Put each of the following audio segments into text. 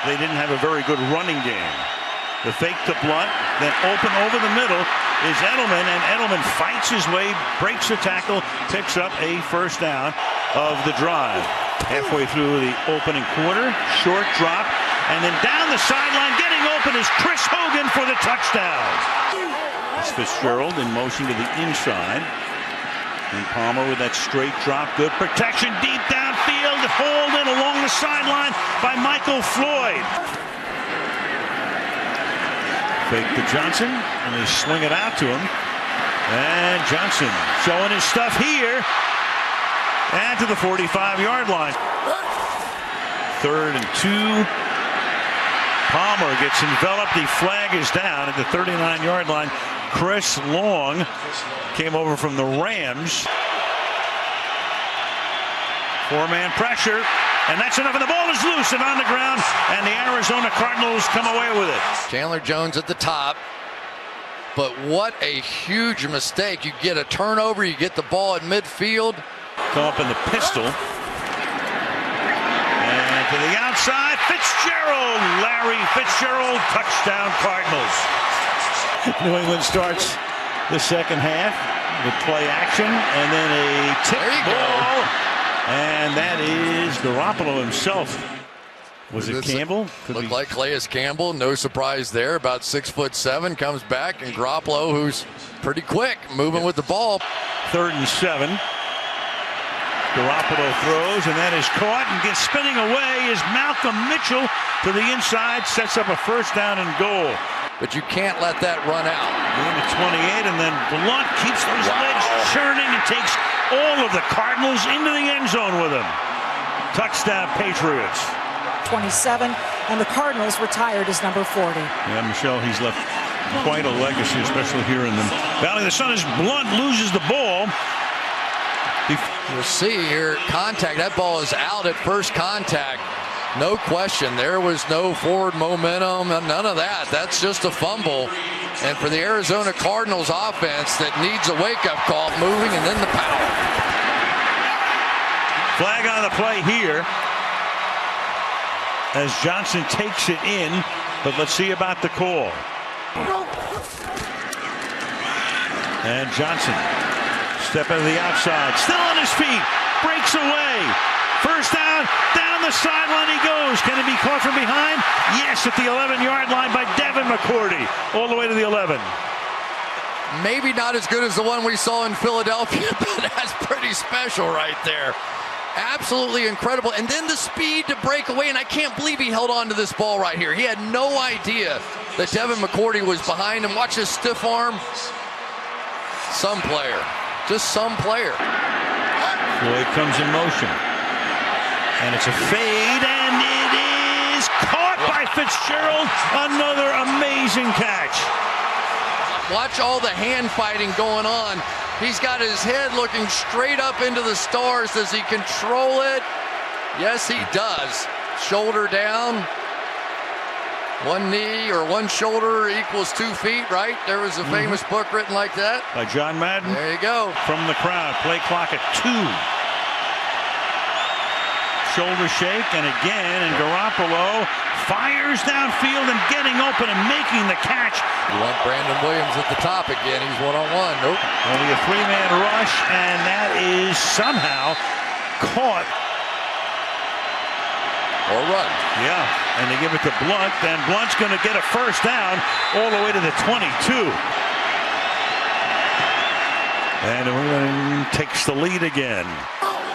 they didn't have a very good running game. The fake to Blunt, then open over the middle is Edelman, and Edelman fights his way, breaks the tackle, picks up a first down of the drive. Halfway through the opening quarter, short drop, and then down the sideline, getting open is Chris Hogan for the touchdown. It's Fitzgerald in motion to the inside. And Palmer with that straight drop, good protection deep downfield, hauled in along the sideline by Michael Floyd. Fake to Johnson, and they swing it out to him. And Johnson showing his stuff here. And to the 45-yard line. 3rd and 2. Palmer gets enveloped. The flag is down at the 39-yard line. Chris Long came over from the Rams. 4-man pressure. And that's enough, and the ball is loose and on the ground, and the Arizona Cardinals come away with it. Chandler Jones at the top, but what a huge mistake. You get a turnover, you get the ball at midfield. Come up in the pistol. And to the outside, Fitzgerald. Larry Fitzgerald, touchdown Cardinals. New England starts the second half with play action, and then a tip ball. And that is Garoppolo himself. Was it Campbell? Looked like Calais Campbell. No surprise there. About 6'7", comes back, and Garoppolo, who's pretty quick, moving with the ball. 3rd and 7. Garoppolo throws, and that is caught and gets spinning away is Malcolm Mitchell to the inside, sets up a first down and goal. But you can't let that run out. Going to 28, and then Blunt keeps those legs churning and takes all of the Cardinals into the end zone with him. Touchdown Patriots. 27, and the Cardinals retired as number 40. Yeah, Michelle, he's left quite a legacy, especially here in the Valley of the Sun, as Blunt loses the ball. You'll see here, contact. That ball is out at first contact. No question. There was no forward momentum, none of that. That's just a fumble. And for the Arizona Cardinals offense that needs a wake-up call, moving and then the power. Flag on the play here as Johnson takes it in, but let's see about the call. And Johnson, step into the outside, still on his feet, breaks away. First down, down the sideline he goes. Can it be caught from behind? Yes, at the 11-yard line by Devin McCourty, all the way to the 11. Maybe not as good as the one we saw in Philadelphia, but that's pretty special right there. Absolutely incredible. And then the speed to break away, and I can't believe he held on to this ball right here. He had no idea that Devin McCourty was behind him. Watch his stiff arm. Some player, just some player. Floyd comes in motion. And it's a fade, and it is caught by Fitzgerald. Another amazing catch. Watch all the hand fighting going on. He's got his head looking straight up into the stars. Does he control it? Yes, he does. Shoulder down. One knee or one shoulder equals 2 feet, right? There was a famous book written like that. By John Madden. There you go. From the crowd. Play clock at 2. Shoulder shake, and again, and Garoppolo fires downfield and getting open and making the catch. You want Brandon Williams at the top again. He's one-on-one. Nope. Only a 3-man rush, and that is somehow caught. Or run. Yeah, and they give it to Blunt, and Blunt's going to get a first down all the way to the 22. And New England takes the lead again.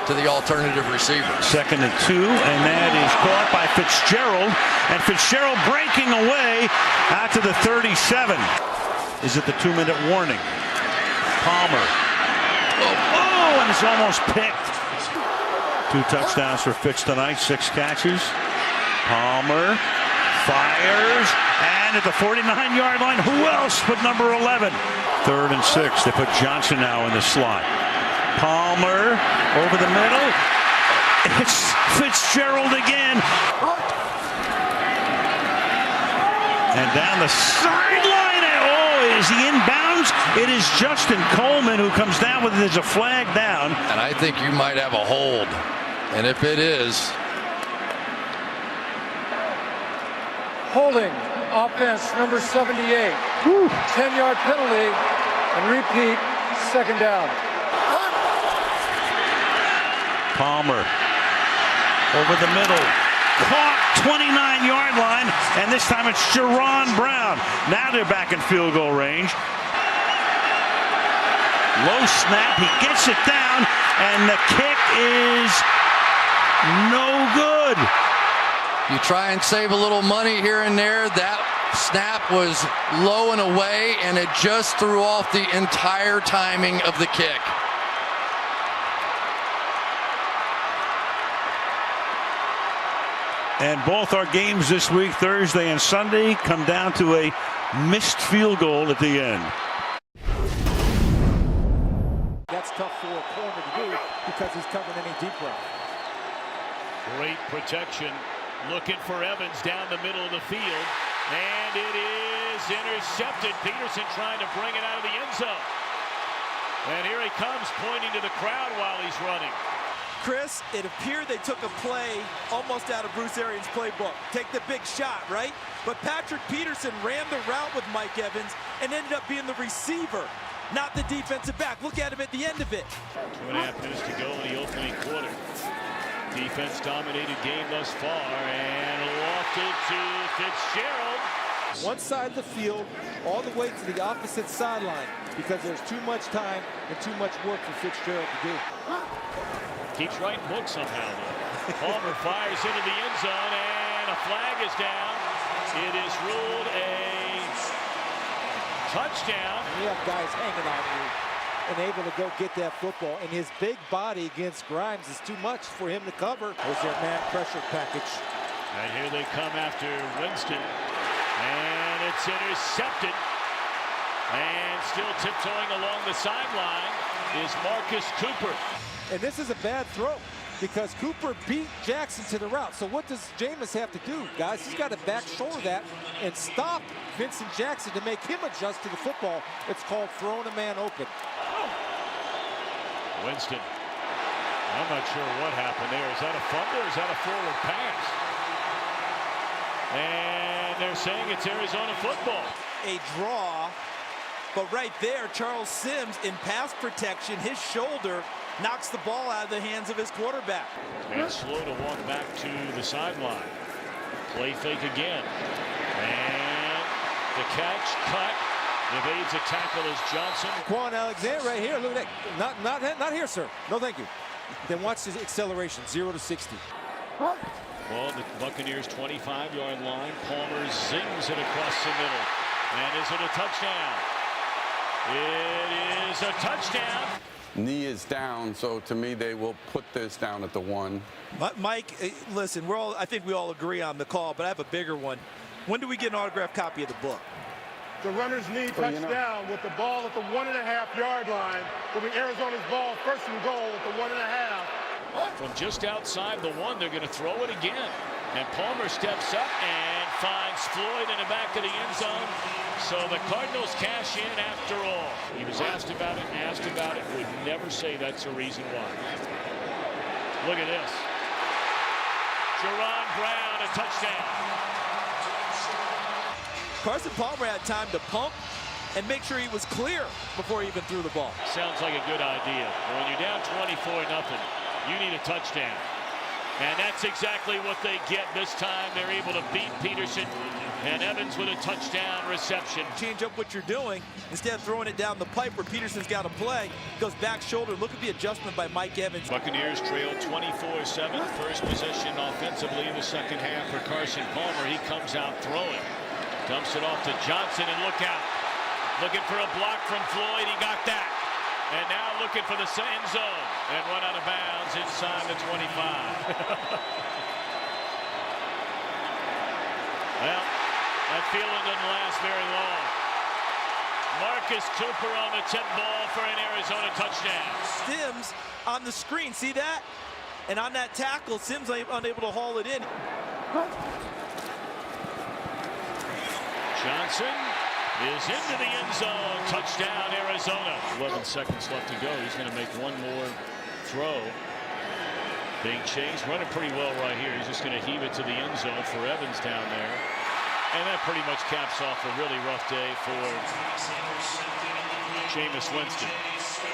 To the alternative receiver. 2nd and 2, and that is caught by Fitzgerald, and Fitzgerald breaking away out to the 37. Is it the 2-minute warning? Palmer. Oh, and it's almost picked. 2 touchdowns for Fitz tonight, 6 catches. Palmer fires, and at the 49-yard line, who else but number 11? 3rd and 6. They put Johnson now in the slot. Palmer over the middle. It's Fitzgerald again. And down the sideline. Oh, is he inbounds? It is Justin Coleman who comes down with it. There's a flag down. And I think you might have a hold. And if it is, Holding, offense number 78. 10-yard penalty, and repeat, second down. Palmer over the middle, caught 29-yard line, and this time it's Jerron Brown. Now they're back in field goal range. Low snap, he gets it down, and the kick is no good. You try and save a little money here and there. That snap was low and away, and it just threw off the entire timing of the kick. And both our games this week, Thursday and Sunday, come down to a missed field goal at the end. That's tough for a corner to do because he's covering any deep route. Great protection. Looking for Evans down the middle of the field. And it is intercepted. Peterson trying to bring it out of the end zone. And here he comes, pointing to the crowd while he's running. Chris, it appeared they took a play almost out of Bruce Arians' playbook. Take the big shot, right? But Patrick Peterson ran the route with Mike Evans and ended up being the receiver, not the defensive back. Look at him at the end of it. 2.5 minutes to go in the opening quarter. Defense dominated game thus far, and lofted to Fitzgerald. One side of the field, all the way to the opposite sideline, because there's too much time and too much work for Fitzgerald to do. Keeps writing books somehow, though. Palmer fires into the end zone, and a flag is down. It is ruled a touchdown. You have guys hanging on you and able to go get that football, and his big body against Grimes is too much for him to cover. There's their man pressure package. And here they come after Winston, and it's intercepted. And still tiptoeing along the sideline is Marcus Cooper. And this is a bad throw because Cooper beat Jackson to the route. So what does Jameis have to do, guys? He's got to back shoulder that and stop Vincent Jackson to make him adjust to the football. It's called throwing a man open. Winston. I'm not sure what happened there. Is that a fumble or is that a forward pass? And they're saying it's Arizona football. A draw, but right there, Charles Sims in pass protection, his shoulder knocks the ball out of the hands of his quarterback. And slow to walk back to the sideline. Play fake again. And the catch, cut. Evades a tackle is Johnson. Quan Alexander right here. Look at that. Not here, sir. No, thank you. Then watch his acceleration, 0 to 60. Well, the Buccaneers 25-yard line. Palmer zings it across the middle. And is it a touchdown? It is a touchdown. Knee is down, so to me they will put this down at the 1. Mike, listen, I think we all agree on the call, but I have a bigger one. When do we get an autographed copy of the book? The runner's knee touchdown with the ball at the 1.5-yard line. Will be Arizona's ball, first and goal at the 1.5. From just outside the 1, they're going to throw it again. And Palmer steps up and finds Floyd in the back of the end zone. So the Cardinals cash in after all. He was asked about it, would never say that's a reason why. Look at this. Jerron Brown, a touchdown. Carson Palmer had time to pump and make sure he was clear before he even threw the ball. Sounds like a good idea. When you're down 24-0, you need a touchdown. And that's exactly what they get this time. They're able to beat Peterson, and Evans with a touchdown reception. Change up what you're doing. Instead of throwing it down the pipe where Peterson's got to play, goes back shoulder. Look at the adjustment by Mike Evans. Buccaneers trail 24-7. First possession offensively in the second half for Carson Palmer. He comes out throwing. Dumps it off to Johnson, and look out. Looking for a block from Floyd. He got that. And now looking for the end zone. And run out of bounds inside the 25. Well, that feeling doesn't last very long. Marcus Cooper on the tip ball for an Arizona touchdown. Sims on the screen. See that? And on that tackle, Sims unable to haul it in. Johnson is into the end zone. Touchdown, Arizona. 11 seconds left to go. He's going to make one more throw. Being chased, running pretty well right here. He's just going to heave it to the end zone for Evans down there. And that pretty much caps off a really rough day for Jameis Winston.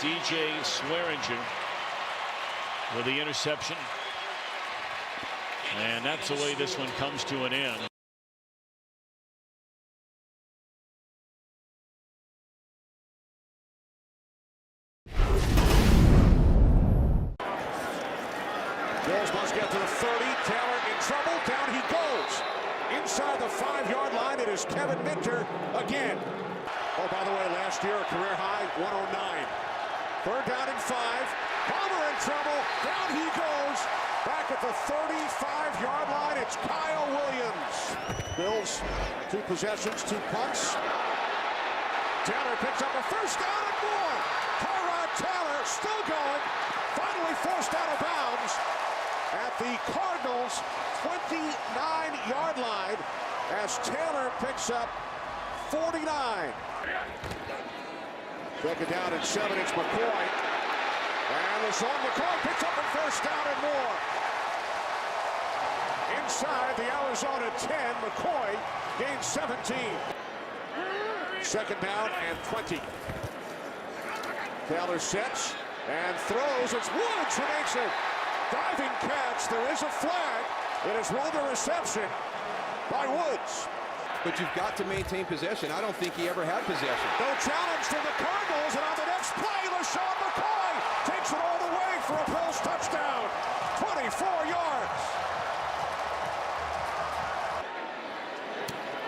DJ Swearinger with the interception. And that's the way this one comes to an end. Bills must get to the 30. Taylor in trouble. Down he goes. Inside the 5-yard line, it is Kevin Minter again. Oh, by the way, last year, a career high, 109. Third down and 5. Palmer in trouble. Down he goes. Back at the 35-yard line, it's Kyle Williams. Bills, 2 possessions, 2 punts. Taylor picks up a first down and more. Tyrod Taylor still going. Finally forced out of bounds at the Cardinals' 29-yard line as Taylor picks up 49. Second down and 7, it's McCoy. And LaShawn McCoy picks up a first down and more. Inside the Arizona 10, McCoy gains 17. Second down and 20. Taylor sets and throws. It's Woods who makes it. Diving catch. There is a flag. It is ruled a reception by Woods. But you've got to maintain possession. I don't think he ever had possession. No challenge to the Cardinals, and on the next play, LaShawn McCoy takes it all the way for a Bills touchdown. 24 yards.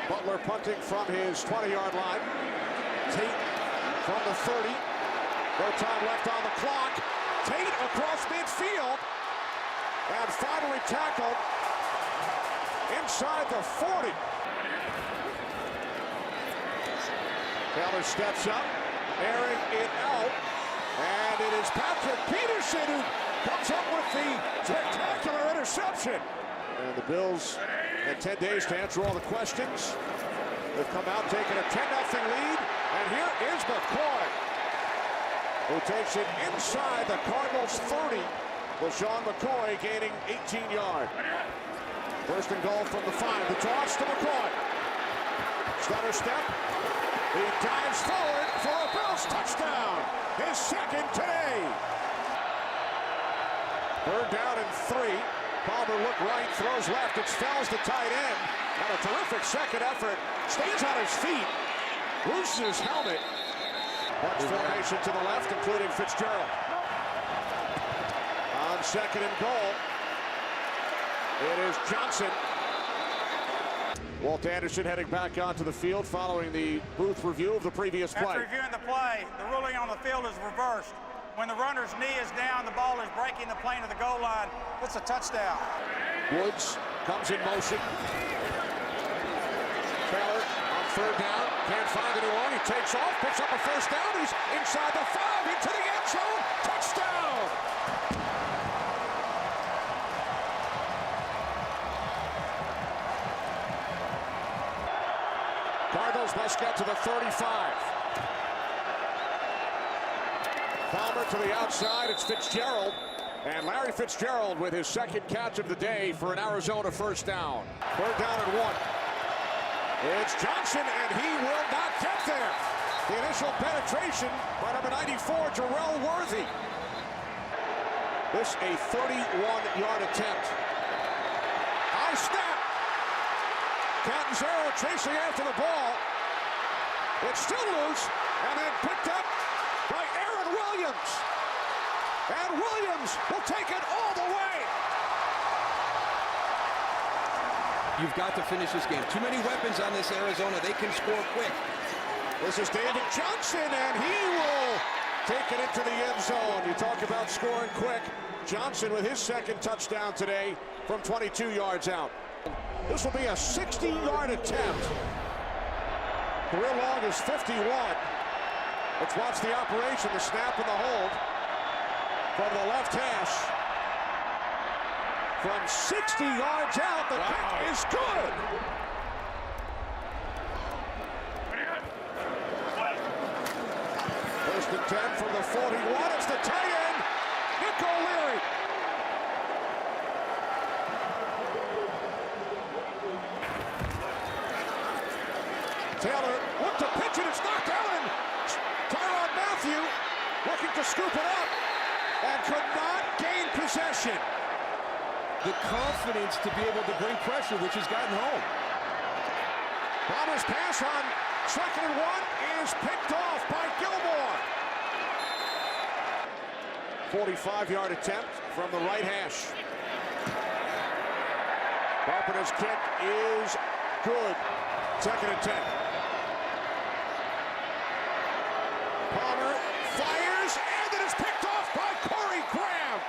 Butler punting from his 20-yard line. Tate from the 30. No time left on the clock. Tate across midfield. And finally tackled inside the 40. Taylor steps up, airing it out. And it is Patrick Peterson who comes up with the spectacular interception. And the Bills had 10 days to answer all the questions. They've come out taking a 10-0 lead. And here is McCoy, who takes it inside the Cardinals' 30. LaShawn McCoy gaining 18 yards. First and goal from the 5. The toss to McCoy. Stutter step. He dives forward for a Bills touchdown. His second today. Third down and 3. Palmer look right, throws left. It spells the tight end. And a terrific second effort. Stays on his feet. Loses his helmet. Bunch formation to the left, including Fitzgerald. On second and goal, it is Johnson. Walt Anderson heading back onto the field following the booth review of the previous play. After reviewing the play, the ruling on the field is reversed. When the runner's knee is down, the ball is breaking the plane of the goal line. It's a touchdown. Woods comes in motion. Taylor on third down, can't find anyone. He takes off, picks up a first down. He's inside the 5, into the end zone. Touchdown! Cardinals must get to the 35. Palmer to the outside, it's Fitzgerald. And Larry Fitzgerald with his second catch of the day for an Arizona first down. Third down and 1. It's Johnson, and he will not get there. The initial penetration by number 94, Jarrell Worthy. This a 31-yard attempt. High snap. Catanzaro chasing after the ball. It's still loose, and then picked up by Aaron Williams. And Williams will take it all the way. You've got to finish this game. Too many weapons on this Arizona. They can score quick. This is David Johnson, and he will take it into the end zone. You talk about scoring quick. Johnson with his second touchdown today from 22 yards out. This will be a 60-yard attempt. Career long is 51. Let's watch the operation, the snap and the hold. From the left hash. From 60 yards out, the kick is good. First and 10 from the 41. It's the tight end, Nick O'Leary. Taylor looked to pitch it. It's knocked out, and Tyrann Mathieu looking to scoop it up and could not gain possession. The confidence to be able to bring pressure, which has gotten home. Palmer's pass on 2nd and 1 is picked off by Gilmore. 45-yard attempt from the right hash. Carpenter's kick is good. 2nd and 10. Palmer fires, and it is picked off by Corey Graham.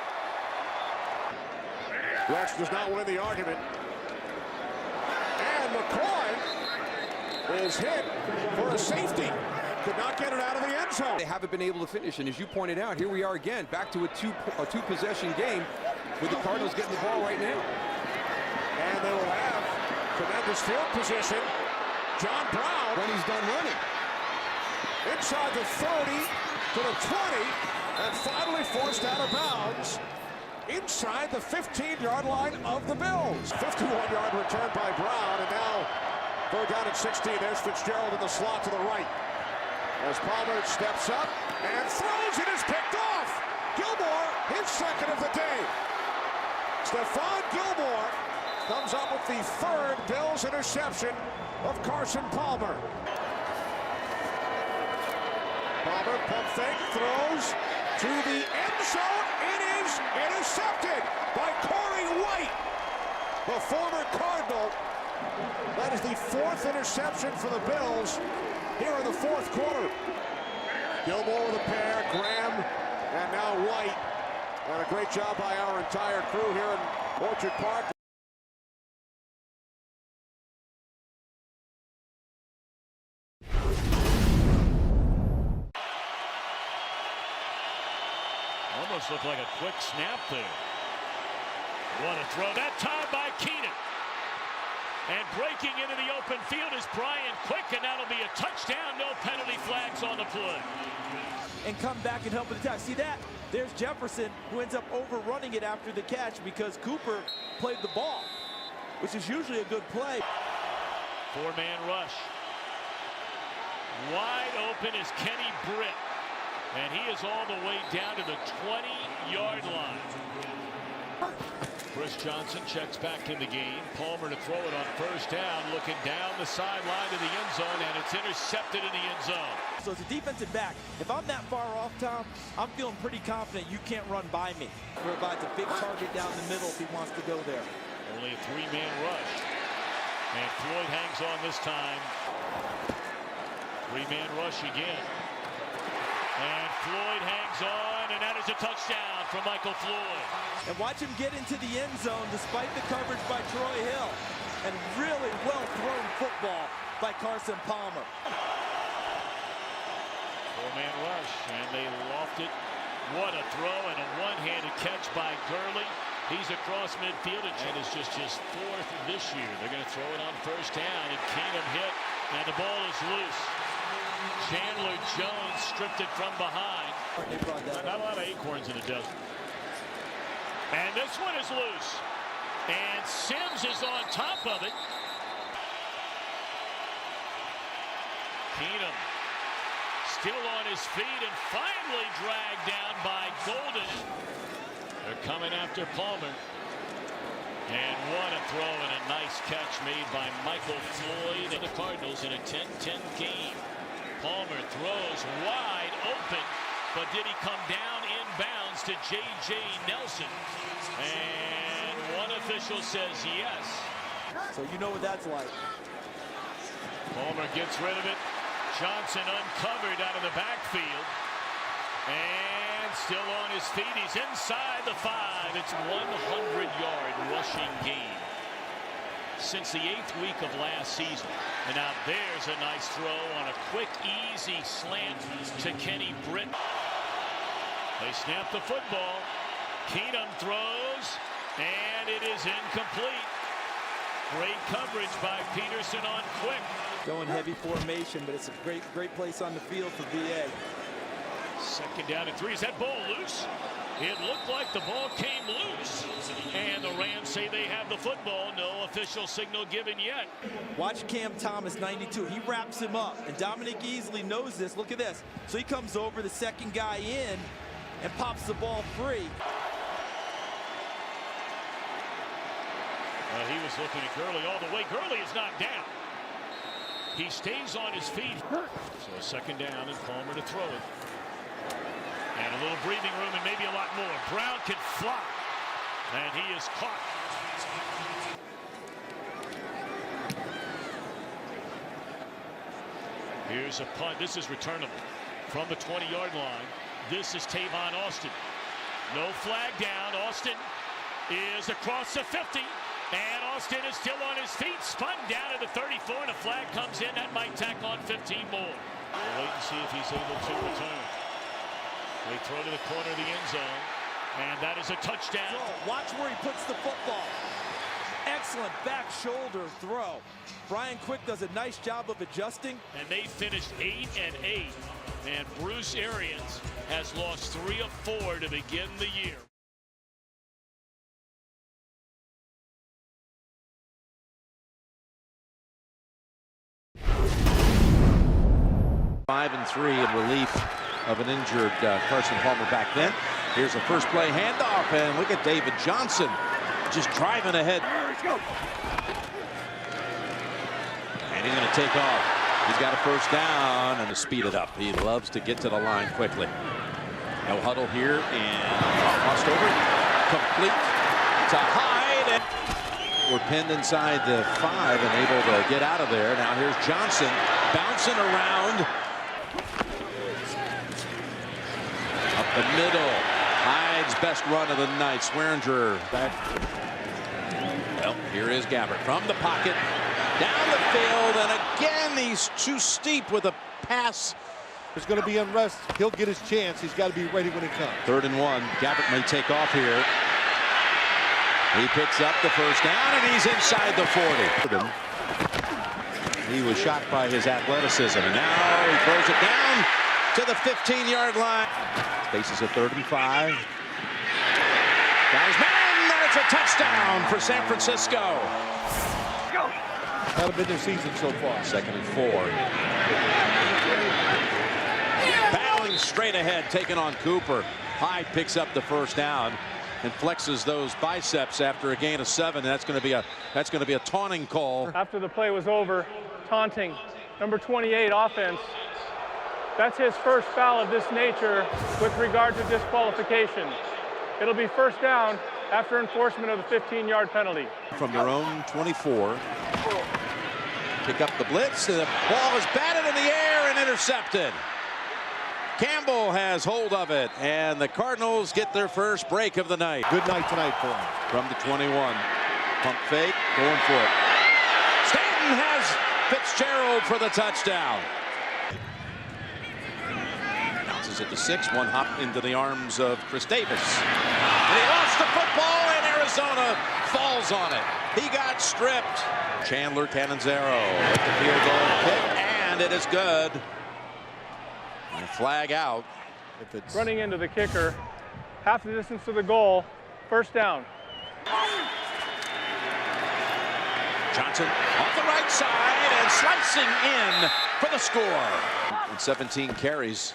Rex does not win the argument. And McCoy is hit for a safety. Could not get it out of the end zone. They haven't been able to finish, and as you pointed out, here we are again, back to a two-possession game with the Cardinals getting the ball right now. And they will have tremendous field position. John Brown, when he's done running, inside the 30 to the 20, and finally forced out of bounds inside the 15-yard line of the Bills. 51-yard return by Brown, and now 3rd down and 16. There's Fitzgerald in the slot to the right. As Palmer steps up and throws, it is picked off. Gilmore, his 2nd of the day. Stephon Gilmore comes up with the 3rd Bills interception of Carson Palmer. Palmer, pump fake, throws to the end zone. It is intercepted by Corey White, the former Cardinal. That is the 4th interception for the Bills here in the 4th quarter. Gilmore with a pair, Graham, and now White. And a great job by our entire crew here in Orchard Park. Almost looked like a quick snap there. What a throw that time by Keenan. And breaking into the open field is Brian Quick, and that'll be a touchdown. No penalty flags on the play. And come back and help with the attack. See that? There's Jefferson, who ends up overrunning it after the catch because Cooper played the ball, which is usually a good play. 4-man rush. Wide open is Kenny Britt. And he is all the way down to the 20-yard line. Chris Johnson checks back in the game. Palmer to throw it on 1st down, looking down the sideline to the end zone, and it's intercepted in the end zone. So as a defensive back, if I'm that far off, Tom, I'm feeling pretty confident you can't run by me. Provides a big target down the middle if he wants to go there. Only a 3-man rush. And Floyd hangs on this time. 3-man rush again. And Floyd hangs on, and that is a touchdown from Michael Floyd. And watch him get into the end zone despite the coverage by Troy Hill. And really well-thrown football by Carson Palmer. 4-man rush, and they loft it. What a throw, and a one-handed catch by Gurley. He's across midfield, and it's just his 4th this year. They're going to throw it on 1st down, and Keenum hit, and the ball is loose. Chandler Jones stripped it from behind. Not a lot of acorns in the desert. And this one is loose. And Sims is on top of it. Keenum still on his feet and finally dragged down by Golden. They're coming after Palmer. And what a throw and a nice catch made by Michael Floyd and the Cardinals in a 10-10 game. Palmer throws wide open, but did he come down inbounds to J.J. Nelson? And one official says yes. So you know what that's like. Palmer gets rid of it. Johnson uncovered out of the backfield. And still on his feet. He's inside the 5. It's a 100-yard rushing game since the 8th week of last season. And now there's a nice throw on a quick, easy slant to Kenny Britt. They snap the football. Keenum throws, and it is incomplete. Great coverage by Peterson on Quick. Going heavy formation, but it's a great place on the field for VA. 2nd down and 3. Is that ball loose? It looked like the ball came loose, and the Rams say they have the football. No official signal given yet. Watch Cam Thomas, 92. He wraps him up, and Dominic Easley knows this. Look at this. So he comes over, the second guy in, and pops the ball free. He was looking at Gurley all the way. Gurley is not down. He stays on his feet. So a second down and Palmer to throw it. And a little breathing room and maybe a lot more. Brown can fly. And he is caught. Here's a punt. This is returnable from the 20-yard line. This is Tavon Austin. No flag down. Austin is across the 50. And Austin is still on his feet, spun down to the 34, and a flag comes in. That might tack on 15 more. We'll wait and see if he's able to return. They throw to the corner of the end zone, and that is a touchdown. Watch where he puts the football. Excellent back shoulder throw. Brian Quick does a nice job of adjusting. And they finished 8-8, and Bruce Arians has lost 3 of 4 to begin the year. 5-3 in relief of an injured Carson Palmer back then. Here's a first play handoff, and look at David Johnson just driving ahead. And he's going to take off. He's got a first down and to speed it up. He loves to get to the line quickly. No huddle here, and crossed over, complete to Hyde. And we're pinned inside the 5 and able to get out of there. Now here's Johnson bouncing around. Up the middle. Hyde's best run of the night. Swearinger back. Well, here is Gabbert from the pocket. Down the field, and again, he's too steep with a pass. There's going to be unrest. He'll get his chance. He's got to be ready when it comes. 3rd and 1. Gabbert may take off here. He picks up the first down, and he's inside the 40. He was shocked by his athleticism, and now he throws it down to the 15-yard line. Faces a 3rd and 5. Got his man, and it's a touchdown for San Francisco. Go. That'll be their season so far. 2nd and 4. Battling straight ahead, taking on Cooper. Hyde picks up the first down and flexes those biceps after a gain of 7. That's going to be a taunting call. After the play was over, taunting, number 28 offense. That's his first foul of this nature with regard to disqualification. It'll be first down after enforcement of the 15-yard penalty. From their own 24. Pick up the blitz, and the ball is batted in the air and intercepted. Campbell has hold of it, and the Cardinals get their first break of the night. Good night tonight for him. From the 21. Pump fake, going for it. Stanton has Fitzgerald for the touchdown. Bounces at the 6, one hop into the arms of Chris Davis. And he lost the football, and Arizona falls on it. He got stripped. Chandler Cannizzaro with the field goal kick, and it is good. And flag out. If it's running into the kicker, half the distance to the goal, first down. Johnson off the right side and slicing in for the score. And 17 carries.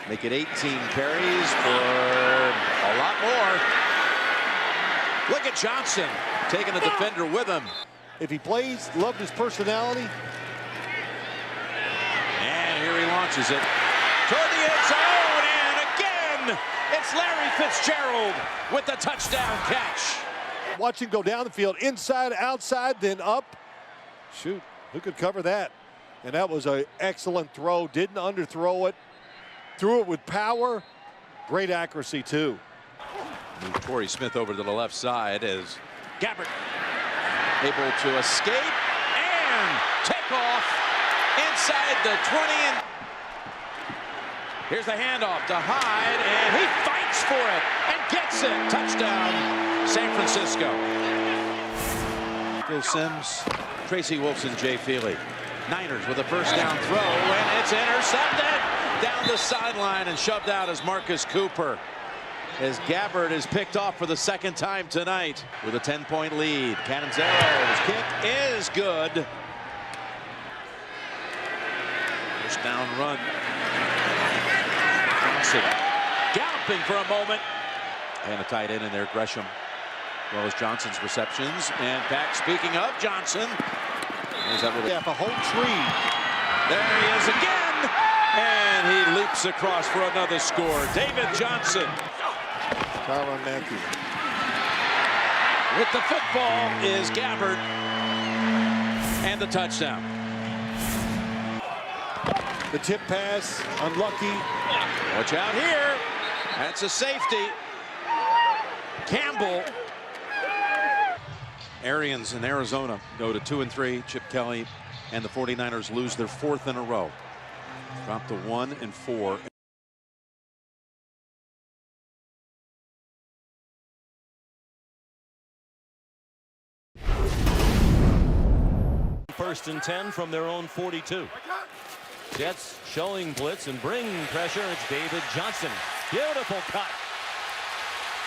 Make it 18 carries for a lot more. Look at Johnson taking a defender with him. If he plays, loved his personality. And here he launches it toward the end zone, and again, it's Larry Fitzgerald with the touchdown catch. Watch him go down the field, inside, outside, then up. Shoot, who could cover that? And that was an excellent throw. Didn't underthrow it. Threw it with power. Great accuracy, too. Move Torrey Smith over to the left side as Gabbert able to escape and take off inside the 20. And here's the handoff to Hyde, and he fights for it and gets it. Touchdown, San Francisco. Phil Simms, Tracy Wolfson, Jay Feely. Niners with a first down throw, and it's intercepted down the sideline and shoved out as Marcus Cooper. as Gabbard is picked off for the second time tonight with a 10-point lead. Canonzero's kick is good. First down run. Johnson galloping for a moment. And a tight end in there, Gresham. As well as Johnson's receptions. And back, speaking of Johnson. There's that little... Yeah, a whole tree. There he is again. And he leaps across for another score. David Johnson. Tyrann Mathieu. With the football is Gabbard. And the touchdown. The tip pass, unlucky. Watch out here. That's a safety. Campbell. Arians in Arizona go to 2-3. Chip Kelly and the 49ers lose their 4th in a row. Drop to 1-4. First and 10 from their own 42. Jets showing blitz and bringing pressure. It's David Johnson. Beautiful cut.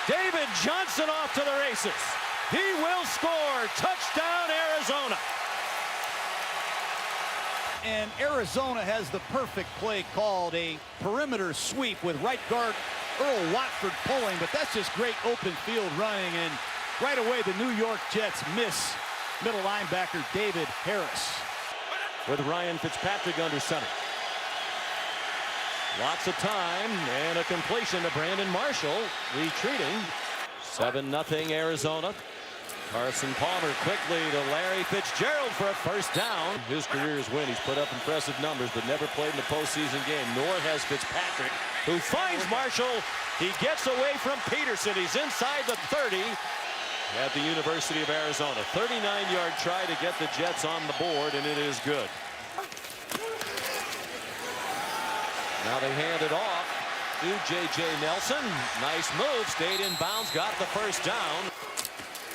David Johnson off to the races. He will score. Touchdown, Arizona. And Arizona has the perfect play called, a perimeter sweep with right guard Earl Watford pulling, but that's just great open field running, and right away the New York Jets miss middle linebacker David Harris. With Ryan Fitzpatrick under center. Lots of time and a completion to Brandon Marshall, retreating. 7-0 Arizona. Carson Palmer quickly to Larry Fitzgerald for a first down. His career's win. He's put up impressive numbers, but never played in a postseason game. Nor has Fitzpatrick, who finds Marshall. He gets away from Peterson. He's inside the 30 at the University of Arizona. 39-yard try to get the Jets on the board, and it is good. Now they hand it off to J.J. Nelson. Nice move. Stayed in bounds. Got the first down.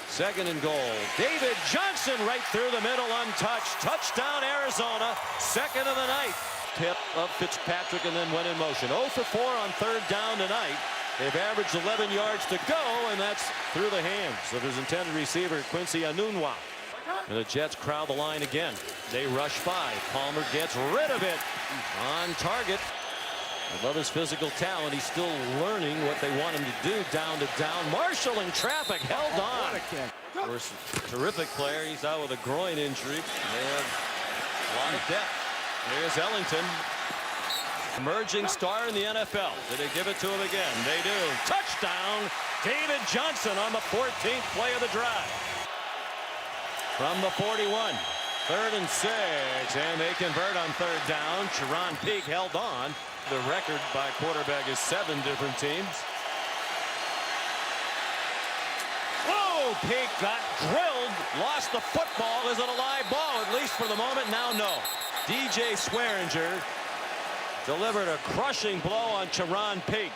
2nd and goal. David Johnson right through the middle, untouched. Touchdown, Arizona. 2nd of the night. Tip of Fitzpatrick and then went in motion. 0 for 4 on 3rd down tonight. They've averaged 11 yards to go, and that's through the hands of his intended receiver, Quincy Enunwa. And the Jets crowd the line again. They rush 5. Palmer gets rid of it. On target. I love his physical talent. He's still learning what they want him to do down to down. Marshall in traffic, held on. Of course, terrific player. He's out with a groin injury. They have a lot of depth. There's Ellington. Emerging star in the NFL. Did they give it to him again? They do. Touchdown, David Johnson on the 14th play of the drive. From the 41. 3rd and 6. And they convert on 3rd down. Sharon Peak held on. The record by quarterback is 7 different teams. Whoa! Peak got drilled. Lost the football. Is it a live ball? At least for the moment. Now no. DJ Swearinger delivered a crushing blow on Sharon Peak.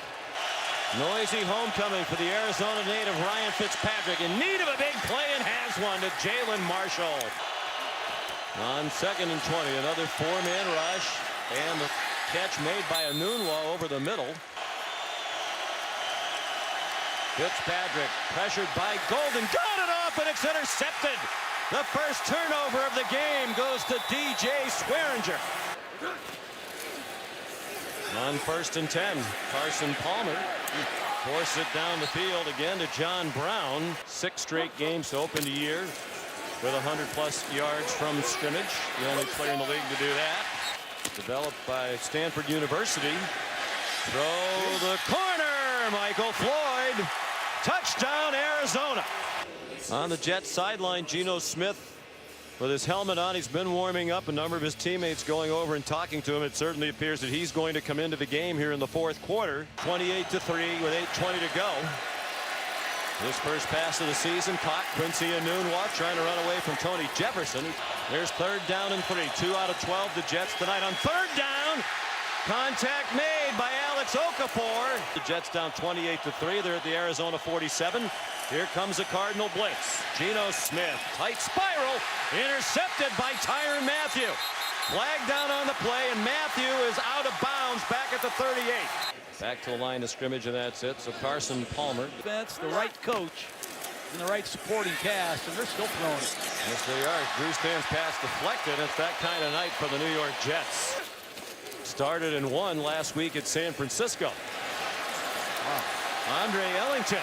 Noisy homecoming for the Arizona native Ryan Fitzpatrick, in need of a big play, and has one to Jalen Marshall. On 2nd and 20, another 4-man rush, and the catch made by Enunwa over the middle. Fitzpatrick pressured by Golden, got it off, and it's intercepted. The first turnover of the game goes to DJ Swearinger. On 1st and 10, Carson Palmer forced it down the field again to John Brown. 6 straight games to open the year with 100+ yards from scrimmage. The only player in the league to do that. Developed by Stanford University. Throw the corner. Michael Floyd. Touchdown, Arizona. On the Jets sideline, Geno Smith with his helmet on. He's been warming up. A number of his teammates going over and talking to him. It certainly appears that he's going to come into the game here in the 4th quarter. 28-3 with 8:20 to go. His first pass of the season caught Quincy Enunwa trying to run away from Tony Jefferson. There's 3rd down and 3. 2 out of 12 the Jets tonight. On 3rd down, contact made by Alex Okafor. The Jets down 28-3. They're at the Arizona 47. Here comes a Cardinal blitz. Geno Smith, tight spiral, intercepted by Tyrann Mathieu. Flag down on the play, and Matthew is out of bounds back at the 38. Back to the line of scrimmage, and that's it. So Carson Palmer. Defense, the right coach, and the right supporting cast, and they're still throwing it. Yes, they are. Drew Stan's pass deflected. It's that kind of night for the New York Jets. Started and won last week at San Francisco. Wow. Andre Ellington.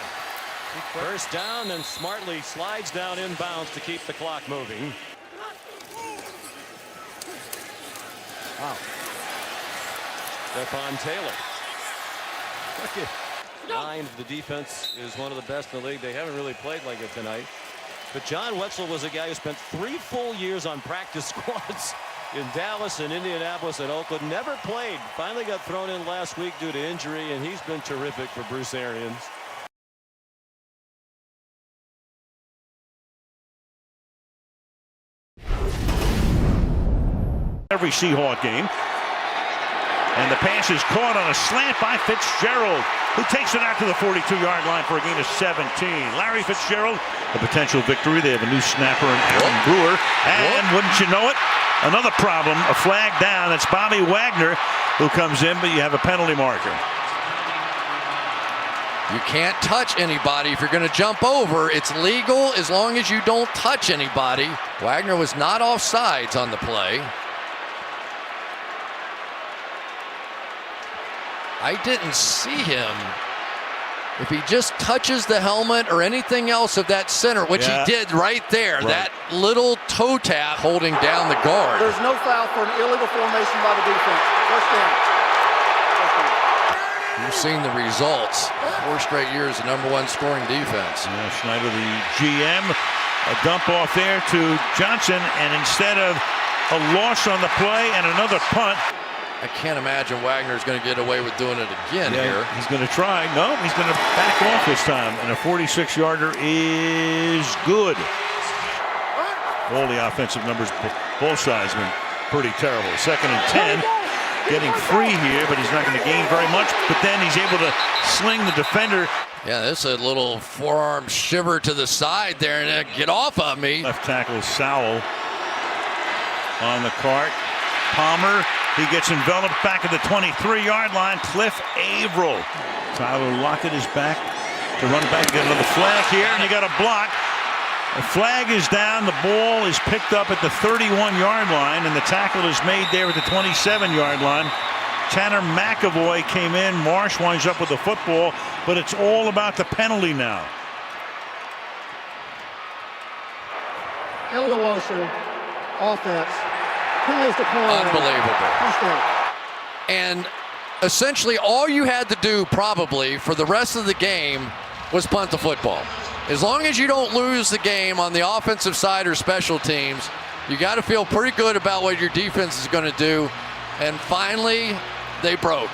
First down, and smartly slides down inbounds to keep the clock moving. Wow. Stephon Taylor. Line of the defense is one of the best in the league. They haven't really played like it tonight. But John Wetzel was a guy who spent 3 full years on practice squads in Dallas and Indianapolis and Oakland. Never played. Finally got thrown in last week due to injury, and he's been terrific for Bruce Arians. Every Seahawk game. And the pass is caught on a slant by Fitzgerald, who takes it out to the 42-yard line for a gain of 17. Larry Fitzgerald, a potential victory. They have a new snapper in Aaron Brewer. And wouldn't you know it, another problem, a flag down. It's Bobby Wagner who comes in, but you have a penalty marker. You can't touch anybody if you're going to jump over. It's legal as long as you don't touch anybody. Wagner was not offsides on the play. I didn't see him. If he just touches the helmet or anything else of that center, which he did right there, that little toe tap holding down the guard. There's no foul for an illegal formation by the defense. First down. You've seen the results. 4 straight years of #1 scoring defense. Yeah, Schneider, the GM, a dump off there to Johnson, and instead of a loss on the play and another punt. I can't imagine Wagner's going to get away with doing it again here. He's going to try. No, he's going to back off this time, and a 46-yarder is good. All the offensive numbers, both sides, been pretty terrible. 2nd and 10, getting free here, but he's not going to gain very much. But then he's able to sling the defender. Yeah, this is a little forearm shiver to the side there, and get off of me. Left tackle Sowell on the cart. Palmer, he gets enveloped back at the 23-yard line. Cliff Averill. Tyler Lockett is back to run back. Get another flag here, and you got a block. The flag is down. The ball is picked up at the 31-yard line, and the tackle is made there at the 27-yard line. Tanner McAvoy came in. Marsh winds up with the football, but it's all about the penalty now. Elder Wilson, offense. Unbelievable. And essentially all you had to do probably for the rest of the game was punt the football. As long as you don't lose the game on the offensive side or special teams, you got to feel pretty good about what your defense is going to do. And finally, they broke.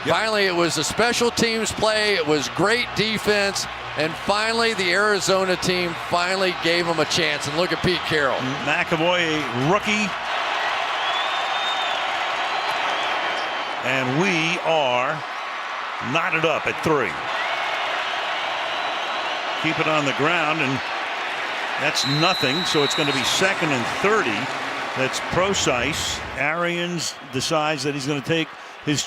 Finally, it was a special teams play. It was great defense. And finally, the Arizona team finally gave them a chance. And look at Pete Carroll. McAvoy, a rookie. And we are knotted up at 3. Keep it on the ground, and that's nothing. So it's going to be 2nd and 30. That's Procise. Arians decides that he's going to take his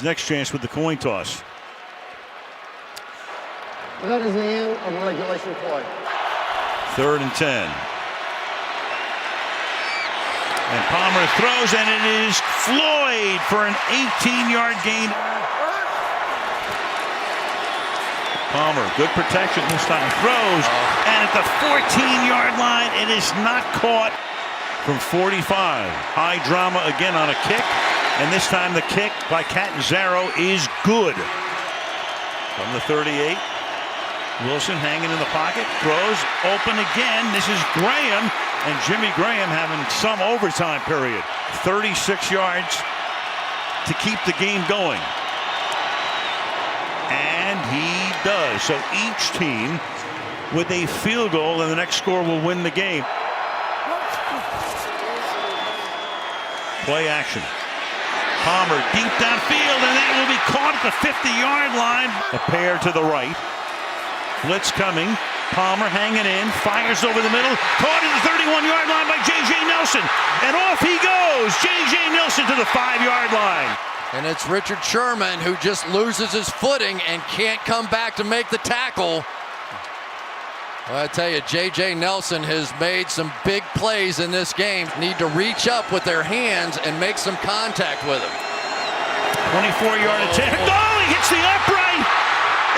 next chance with the coin toss. That is the end of the regulation play. 3rd and 10. And Palmer throws, and it is Floyd for an 18-yard gain. Palmer, good protection this time, throws, and at the 14-yard line, it is not caught from 45. High drama again on a kick, and this time the kick by Catanzaro is good. From the 38, Wilson hanging in the pocket, throws, open again. This is Graham. And Jimmy Graham having some overtime period. 36 yards to keep the game going. And he does. So each team with a field goal and the next score will win the game. Play action. Palmer deep downfield, and that will be caught at the 50-yard line. A pair to the right. Blitz coming. Palmer hanging in, fires over the middle, caught at the 31-yard line by J.J. Nelson. Nelson, and off he goes. J.J. Nelson to the 5-yard line. And it's Richard Sherman who just loses his footing and can't come back to make the tackle. Well, I tell you, J.J. Nelson has made some big plays in this game. Need to reach up with their hands and make some contact with him. 24-yard attempt. Oh, he hits the upright.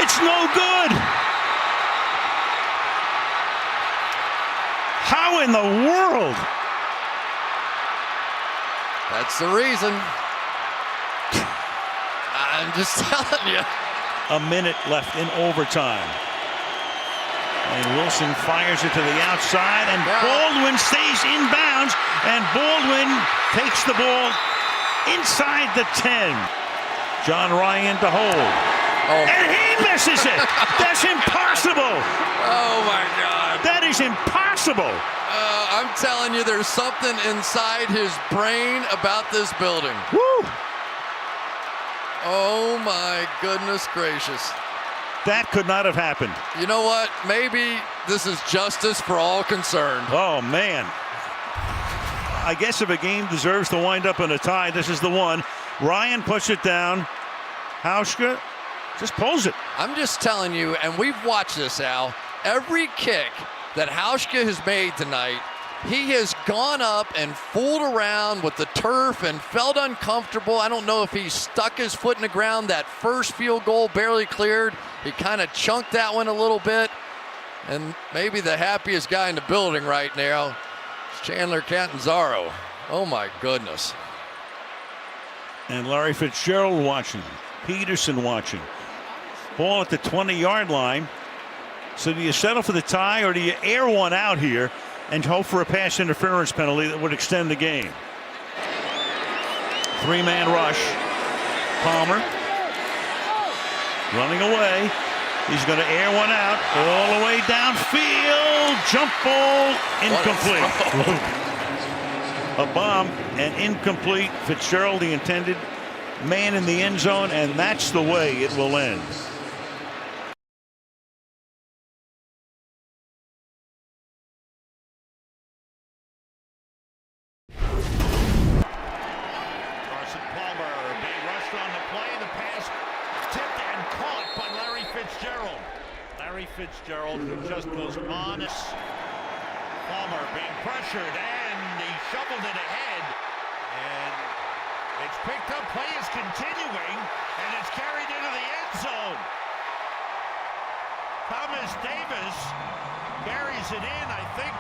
It's no good. How in the world? That's the reason. I'm just telling you. A minute left in overtime. And Wilson fires it to the outside, and Baldwin stays in bounds, and Baldwin takes the ball inside the 10. John Ryan to hold. And he misses it. That's impossible. Oh, my God. That is impossible. I'm telling you, there's something inside his brain about this building. Woo! Oh, my goodness gracious. That could not have happened. You know what? Maybe this is justice for all concerned. Oh, man. I guess if a game deserves to wind up in a tie, this is the one. Ryan puts it down. Hauschka just pulls it. I'm just telling you, and we've watched this, Al. Every kick that Hauschka has made tonight, he has gone up and fooled around with the turf and felt uncomfortable. I don't know if he stuck his foot in the ground. That first field goal barely cleared. He kind of chunked that one a little bit. And maybe the happiest guy in the building right now is Chandler Catanzaro. Oh, my goodness. And Larry Fitzgerald watching. Peterson watching. Ball at the 20-yard line. So do you settle for the tie, or do you air one out here and hope for a pass interference penalty that would extend the game? 3-man rush. Palmer running away. He's going to air one out all the way downfield. Jump ball incomplete. A bomb and incomplete. Fitzgerald, the intended man in the end zone, and that's the way it will end. Fitzgerald, who just goes on. Palmer being pressured, and he shoveled it ahead, and it's picked up. Play is continuing, and it's carried into the end zone. Thomas Davis carries it in. I think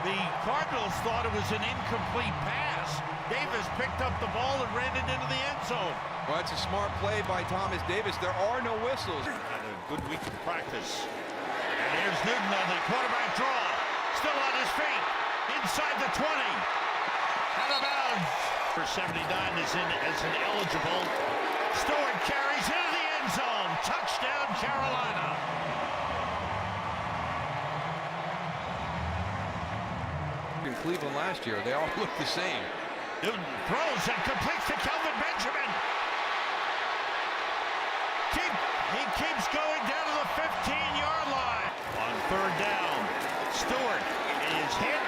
the Cardinals thought it was an incomplete pass. Davis picked up the ball and ran it into the end zone. Well, it's a smart play by Thomas Davis. There are no whistles. Had a good week of practice. And here's Newton on the quarterback draw. Still on his feet. Inside the 20. Out of bounds. For 79 is in as an eligible. Stewart carries into the end zone. Touchdown, Carolina. In Cleveland last year, they all look the same. Newton throws and completes to Kelvin Benjamin. He keeps going down to the 15-yard line. On third down, Stewart is hit,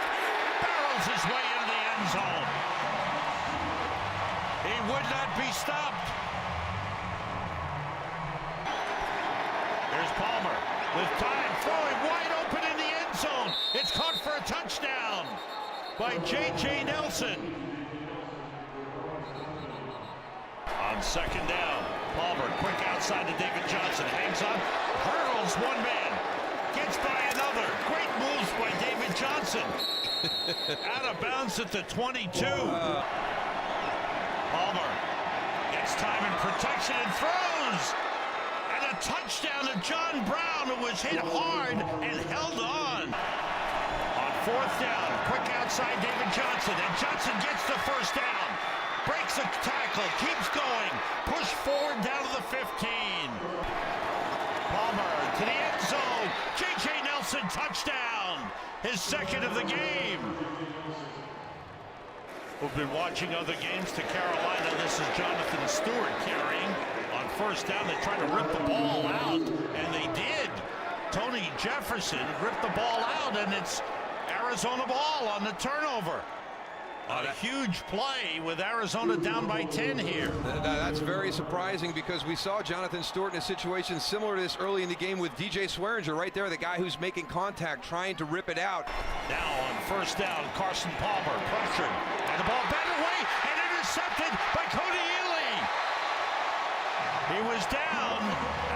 barrels his way into the end zone. He would not be stopped. There's Palmer with time, throwing wide open in the end zone. It's caught for a touchdown by J.J. Nelson. On second down, Palmer quick outside to David Johnson, hangs on, hurdles one man, gets by another. Great moves by David Johnson. Out of bounds at the 22. Palmer gets time and protection and throws. And a touchdown to John Brown, who was hit hard and held on. On fourth down, quick outside David Johnson, and Johnson gets the first down. Breaks a tackle, keeps going, push forward down to the 15. Palmer to the end zone. J.J. Nelson, touchdown. His second of the game. We've been watching other games to Carolina. This is Jonathan Stewart carrying. On first down, they tried to rip the ball out, and they did. Tony Jefferson ripped the ball out, and it's Arizona ball on the turnover. A huge play with Arizona down by 10 here. That's very surprising because we saw Jonathan Stewart in a situation similar to this early in the game with DJ Swearinger right there, the guy who's making contact, trying to rip it out. Now on first down, Carson Palmer pressured, and the ball batted away and intercepted by Cody Ely. He was down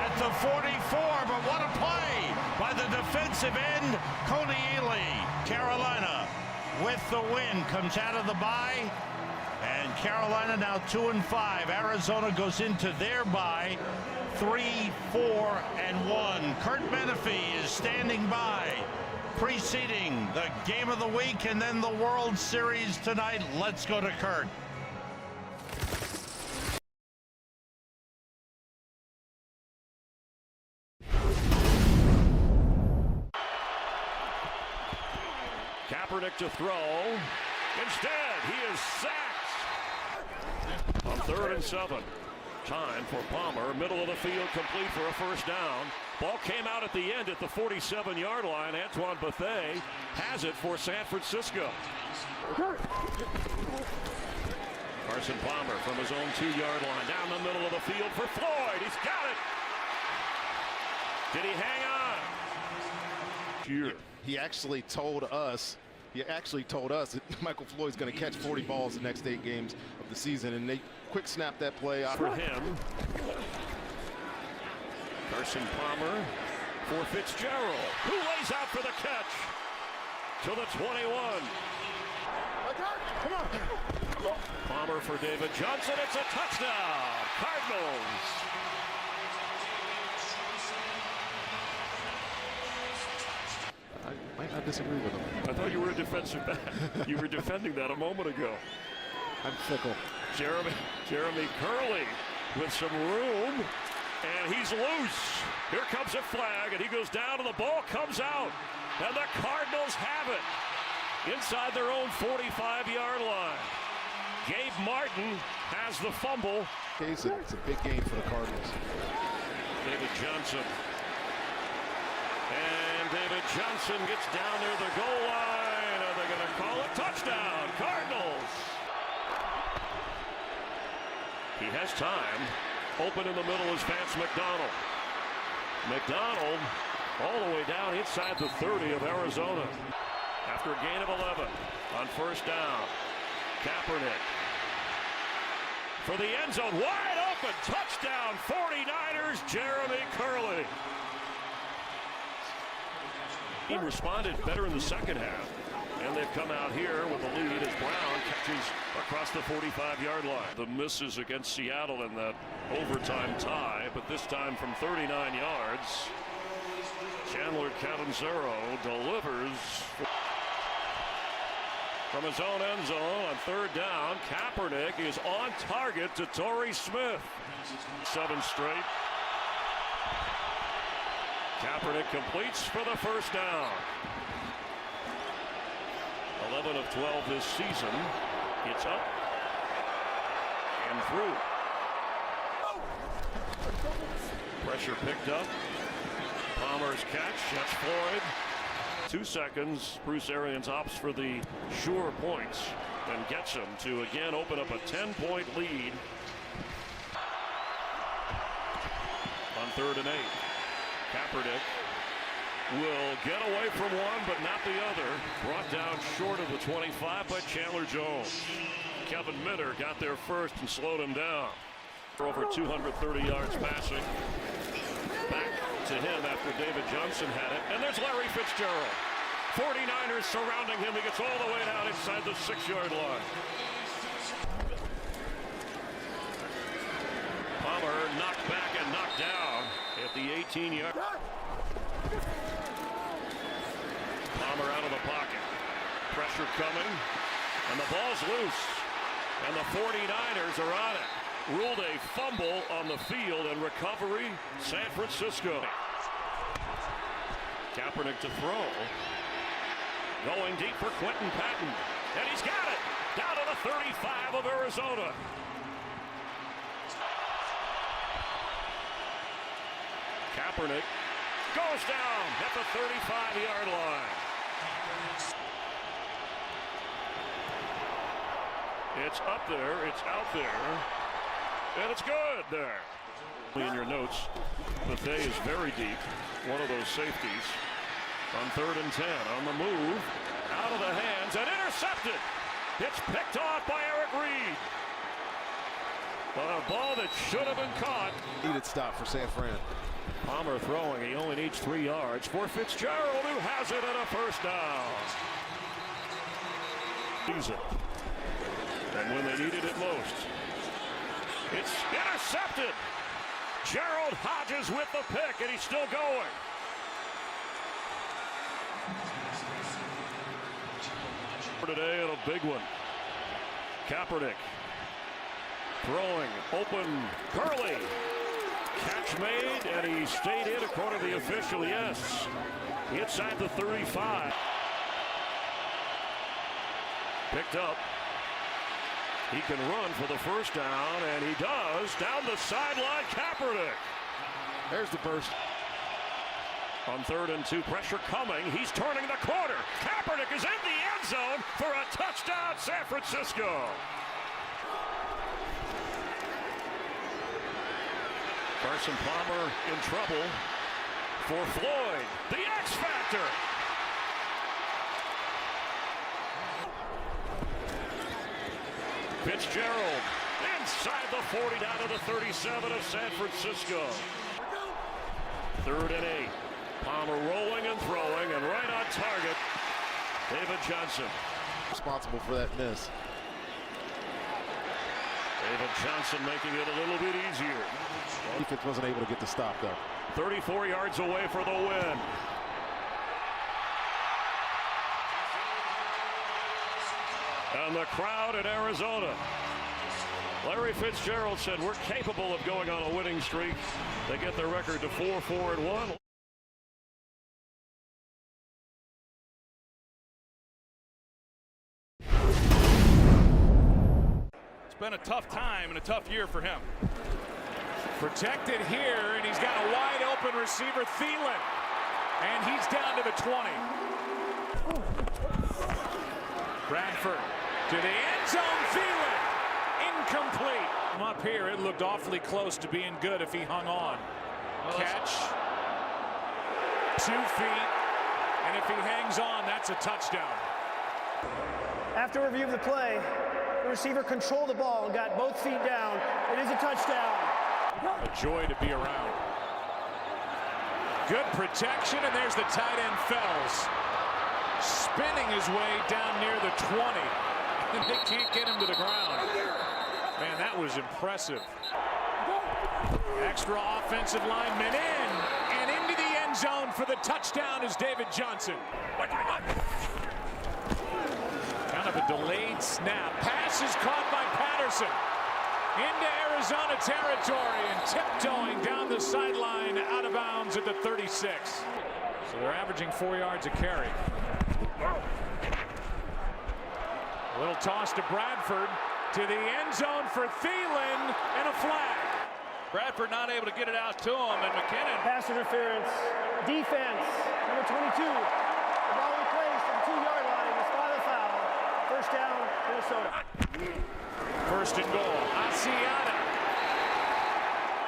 at the 44, but what a play by the defensive end, Cody Ely. Carolina with the win comes out of the bye, and Carolina now 2-5. Arizona goes into their bye 3-4-1. Kurt Menefee is standing by, preceding the game of the week and then the World Series tonight. Let's go to Kurt. Kaepernick to throw. Instead, he is sacked on 3rd and 7. Time for Palmer, middle of the field, complete for a first down. Ball came out at the end at the 47-yard line. Antoine Bethea has it for San Francisco. Carson Palmer from his own 2-yard line, down the middle of the field for Floyd. He's got it. Did he hang on? Here. He actually told us that Michael Floyd's going to catch 40 balls the next 8 games of the season, and they quick snap that play out for him. Carson Palmer for Fitzgerald, who lays out for the catch to the 21. Come on. Palmer for David Johnson. It's a touchdown. Cardinals. I might not disagree with him. I thought you were a defensive back. You were defending that a moment ago. I'm fickle. Jeremy Curley with some room, and he's loose. Here comes a flag, and he goes down, and the ball comes out, and the Cardinals have it inside their own 45-yard line. Gabe Martin has the fumble. It's a big game for the Cardinals. David Johnson. And David Johnson gets down near the goal line. Are they going to call it? Touchdown, Cardinals. He has time. Open in the middle is Vance McDonald. McDonald all the way down inside the 30 of Arizona. After a gain of 11 on first down. Kaepernick for the end zone, wide open, touchdown, 49ers, Jeremy Curley. He responded better in the second half, and they've come out here with a lead as Brown catches across the 45-yard line. The misses against Seattle in that overtime tie, but this time from 39 yards. Chandler Catanzaro delivers from his own end zone on third down. Kaepernick is on target to Torrey Smith. 7 straight. Kaepernick completes for the first down. 11 of 12 this season. It's up and through. Pressure picked up. Palmer's catch. That's Floyd. 2 seconds. Bruce Arians opts for the sure points and gets him to again open up a 10-point lead on 3rd and 8. Kaepernick will get away from one, but not the other. Brought down short of the 25 by Chandler Jones. Kevin Mitter got there first and slowed him down. For over 230 yards passing. Back to him after David Johnson had it. And there's Larry Fitzgerald. 49ers surrounding him. He gets all the way down inside the 6-yard line. Palmer knocked back and knocked down at the 18-yard. Palmer out of the pocket. Pressure coming. And the ball's loose. And the 49ers are on it. Ruled a fumble on the field and recovery, San Francisco. Kaepernick to throw. Going deep for Quentin Patton. And he's got it. Down to the 35 of Arizona. Kaepernick goes down at the 35-yard line. It's up there, it's out there, and it's good there. In your notes, Buffet is very deep, one of those safeties. On 3rd and 10, on the move, out of the hands, and intercepted. It's picked off by Eric Reed. But a ball that should have been caught. Needed stop for San Fran. Palmer throwing, he only needs 3 yards for Fitzgerald, who has it at a first down. And when they needed it most, it's intercepted. Gerald Hodges with the pick, and he's still going. Today, and a big one. Kaepernick throwing, open, Curley. Catch made, and he stayed in according to the official, yes. Inside the 35. Picked up. He can run for the first down, and he does. Down the sideline, Kaepernick. There's the burst. On 3rd and 2, pressure coming. He's turning the corner. Kaepernick is in the end zone for a touchdown, San Francisco. Carson Palmer in trouble for Floyd, the X Factor. Fitzgerald inside the 40 down to the 37 of San Francisco. 3rd and 8. Palmer rolling and throwing, and right on target, David Johnson. Responsible for that miss. David Johnson making it a little bit easier. Defense wasn't able to get the stop, though. 34 yards away for the win. And the crowd in Arizona. Larry Fitzgerald said, we're capable of going on a winning streak. They get their record to 4-4-1. It's been a tough time and a tough year for him. Protected here, and he's got a wide open receiver, Thielen. And he's down to the 20. Bradford to the end zone, Thielen. Incomplete. From up here, it looked awfully close to being good if he hung on. Catch. 2 feet. And if he hangs on, that's a touchdown. After review of the play, the receiver controlled the ball and got both feet down. It is a touchdown. A joy to be around. Good protection, and there's the tight end Fells. Spinning his way down near the 20. And they can't get him to the ground. Man, that was impressive. Extra offensive lineman in, and into the end zone for the touchdown is David Johnson. Kind of a delayed snap. Pass is caught by Patterson. Into Arizona territory and tiptoeing down the sideline, out of bounds at the 36. So they're averaging 4 yards a carry. A little toss to Bradford, to the end zone for Thielen, and a flag. Bradford not able to get it out to him, and McKinnon. Pass interference. Defense. Number 22. The ball in place at the 2-yard line. Despite the foul. First down, Minnesota. First and goal. Asiata.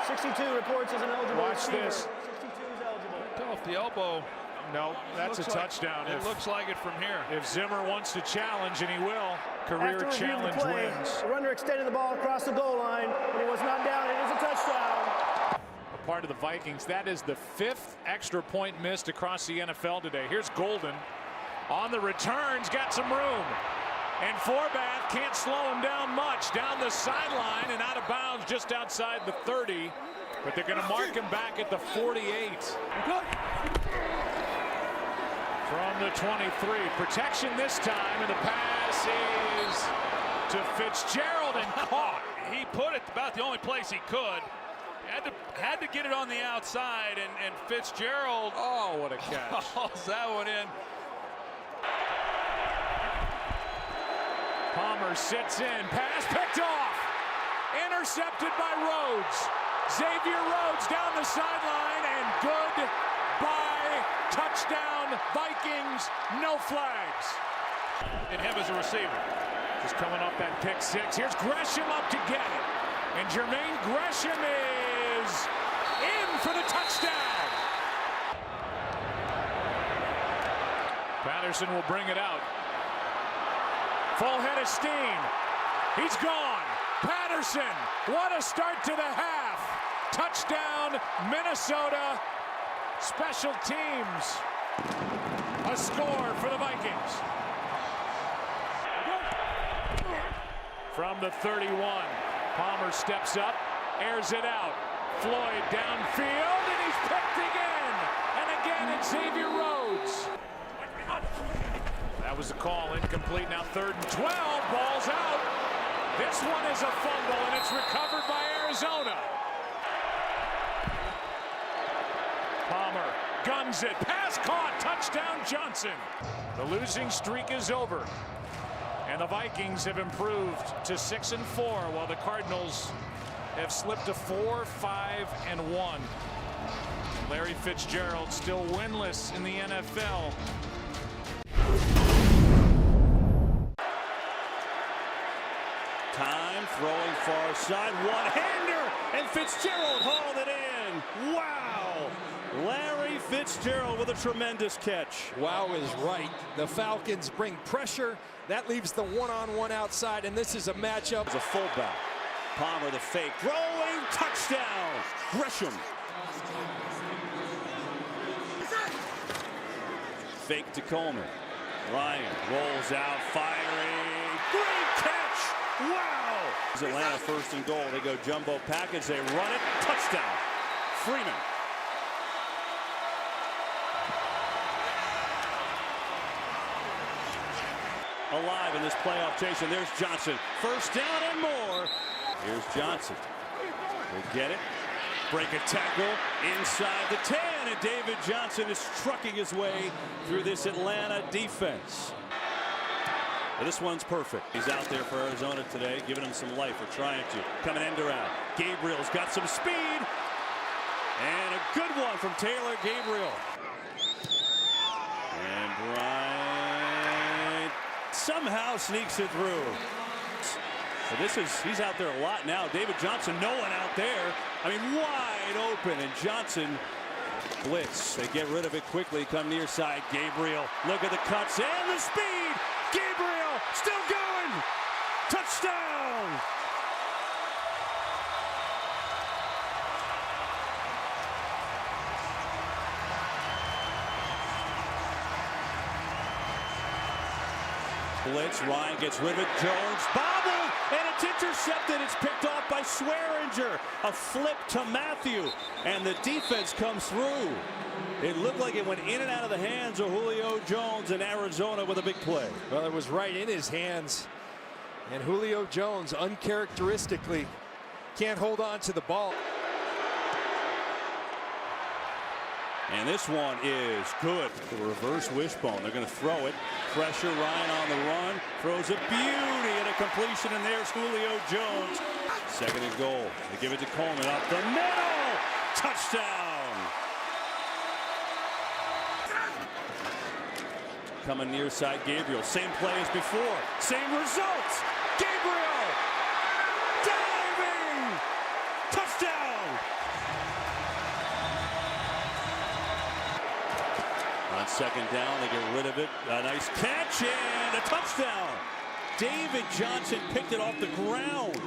62 reports as an eligible Watch receiver. this. 62 is eligible. Off the elbow. No, that's a touchdown. It looks like it from here. If Zimmer wants to challenge, and he will, career challenge wins. The runner extended the ball across the goal line, and he was not down. It is a touchdown. A part of the Vikings. That is the 5th extra point missed across the NFL today. Here's Golden on the returns, got some room. And Forbath can't slow him down much. Down the sideline and out of bounds just outside the 30. But they're going to mark him back at the 48. From the 23. Protection this time, and the pass is to Fitzgerald and caught. He put it about the only place he could. Had to get it on the outside, and Fitzgerald. Oh, what a catch. Hauls that one in. Palmer sits in. Pass picked off. Intercepted by Rhodes. Xavier Rhodes down the sideline, and goodbye. Touchdown, Vikings. No flags. And him as a receiver. Just coming off that pick six. Here's Gresham up to get it. And Jermaine Gresham is in for the touchdown. Patterson will bring it out. Full head of steam. He's gone. Patterson, what a start to the half. Touchdown, Minnesota. Special teams. A score for the Vikings. From the 31, Palmer steps up, airs it out. Floyd downfield, and he's picked again. And again, it's Xavier Rhodes. That was the call, incomplete. Now 3rd and 12, ball's out. This one is a fumble, and it's recovered by Arizona. Palmer guns it, pass caught, touchdown Johnson. The losing streak is over, and the Vikings have improved to 6-4, while the Cardinals have slipped to 4-5-1. Larry Fitzgerald still winless in the NFL. Time, throwing far side, one-hander, and Fitzgerald hauled it in. Wow! Larry Fitzgerald with a tremendous catch. Wow is right. The Falcons bring pressure. That leaves the one-on-one outside, and this is a matchup. As a fullback. Palmer the fake, throwing, touchdown, Gresham. Fake to Coleman. Ryan rolls out, firing. Great catch! Wow! Atlanta 1st and goal. They go jumbo package. They run it. Touchdown. Freeman. Alive in this playoff chase, and there's Johnson. 1st down and more. Here's Johnson. They get it. Break a tackle inside the 10, and David Johnson is trucking his way through this Atlanta defense. Well, this one's perfect. He's out there for Arizona today, giving them some life, or trying to. Coming end around. Gabriel's got some speed, and a good one from Taylor Gabriel. And Bryant somehow sneaks it through. So he's out there a lot now. David Johnson, no one out there. I mean, wide open, and Johnson blitz. They get rid of it quickly, come near side. Gabriel, look at the cuts and the speed. Gabriel still going. Touchdown. Blitz, Ryan gets rid of it. Jones bobbled, and it's intercepted. It's picked off by Swearinger. A flip to Matthew, and the defense comes through. It looked like it went in and out of the hands of Julio Jones in Arizona with a big play. Well, it was right in his hands, and Julio Jones uncharacteristically can't hold on to the ball. And this one is good. The reverse wishbone. They're going to throw it. Pressure, Ryan on the run. Throws a beauty and a completion, and there's Julio Jones. 2nd and goal. They give it to Coleman up the middle. Touchdown. Coming near side, Gabriel. Same play as before. Same results. Gabriel. Diving. Touchdown. On 2nd down, they get rid of it. A nice catch and a touchdown. David Johnson picked it off the ground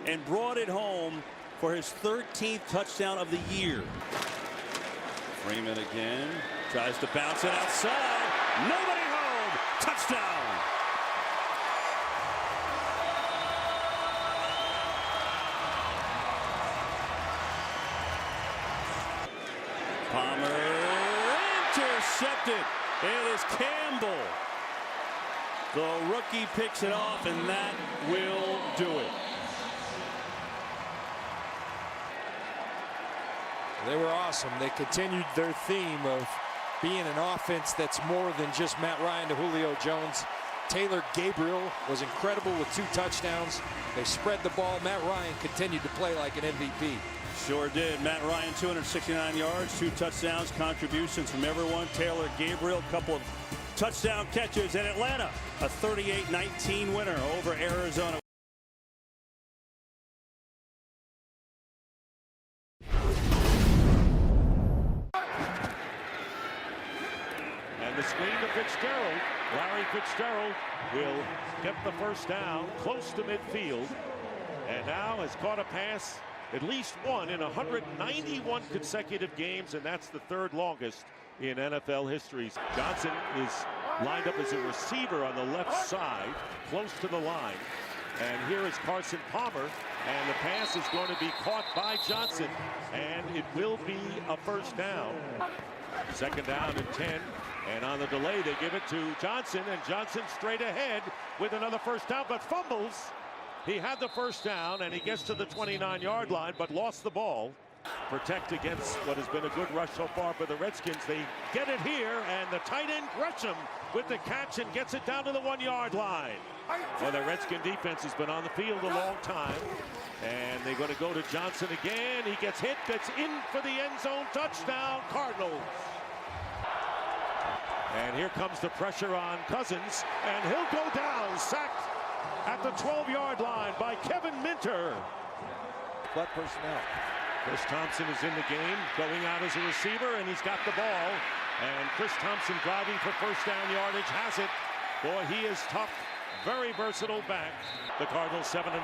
and brought it home for his 13th touchdown of the year. Freeman again. Tries to bounce it outside. Nobody home. Touchdown. Palmer intercepted. It is Campbell. The rookie picks it off, and that will do it. They were awesome. They continued their theme of being an offense that's more than just Matt Ryan to Julio Jones. Taylor Gabriel was incredible with 2 touchdowns. They spread the ball. Matt Ryan continued to play like an MVP. Sure did. Matt Ryan, 269 yards, 2 touchdowns, contributions from everyone. Taylor Gabriel, a couple of touchdown catches, and Atlanta, a 38-19 winner over Arizona. And the screen to Fitzgerald. Larry Fitzgerald will get the first down close to midfield. And now has caught a pass, at least one in 191 consecutive games, and that's the 3rd longest in NFL history. Johnson is lined up as a receiver on the left side, close to the line. And here is Carson Palmer, and the pass is going to be caught by Johnson, and it will be a first down. 2nd down and 10, and on the delay they give it to Johnson, and Johnson straight ahead with another first down, but fumbles. He had the first down, and he gets to the 29-yard line, but lost the ball. Protect against what has been a good rush so far for the Redskins. They get it here, and the tight end Gresham with the catch and gets it down to the 1-yard line. Well, the Redskin defense has been on the field a long time, and they're going to go to Johnson again. He gets hit, gets in for the end zone, touchdown, Cardinals. And here comes the pressure on Cousins, and he'll go down, sacked at the 12-yard line by Kevin Minter. What personnel? Chris Thompson is in the game, going out as a receiver, and he's got the ball. And Chris Thompson driving for first down yardage, has it. Boy, he is tough, very versatile back. The Cardinals 7-0. And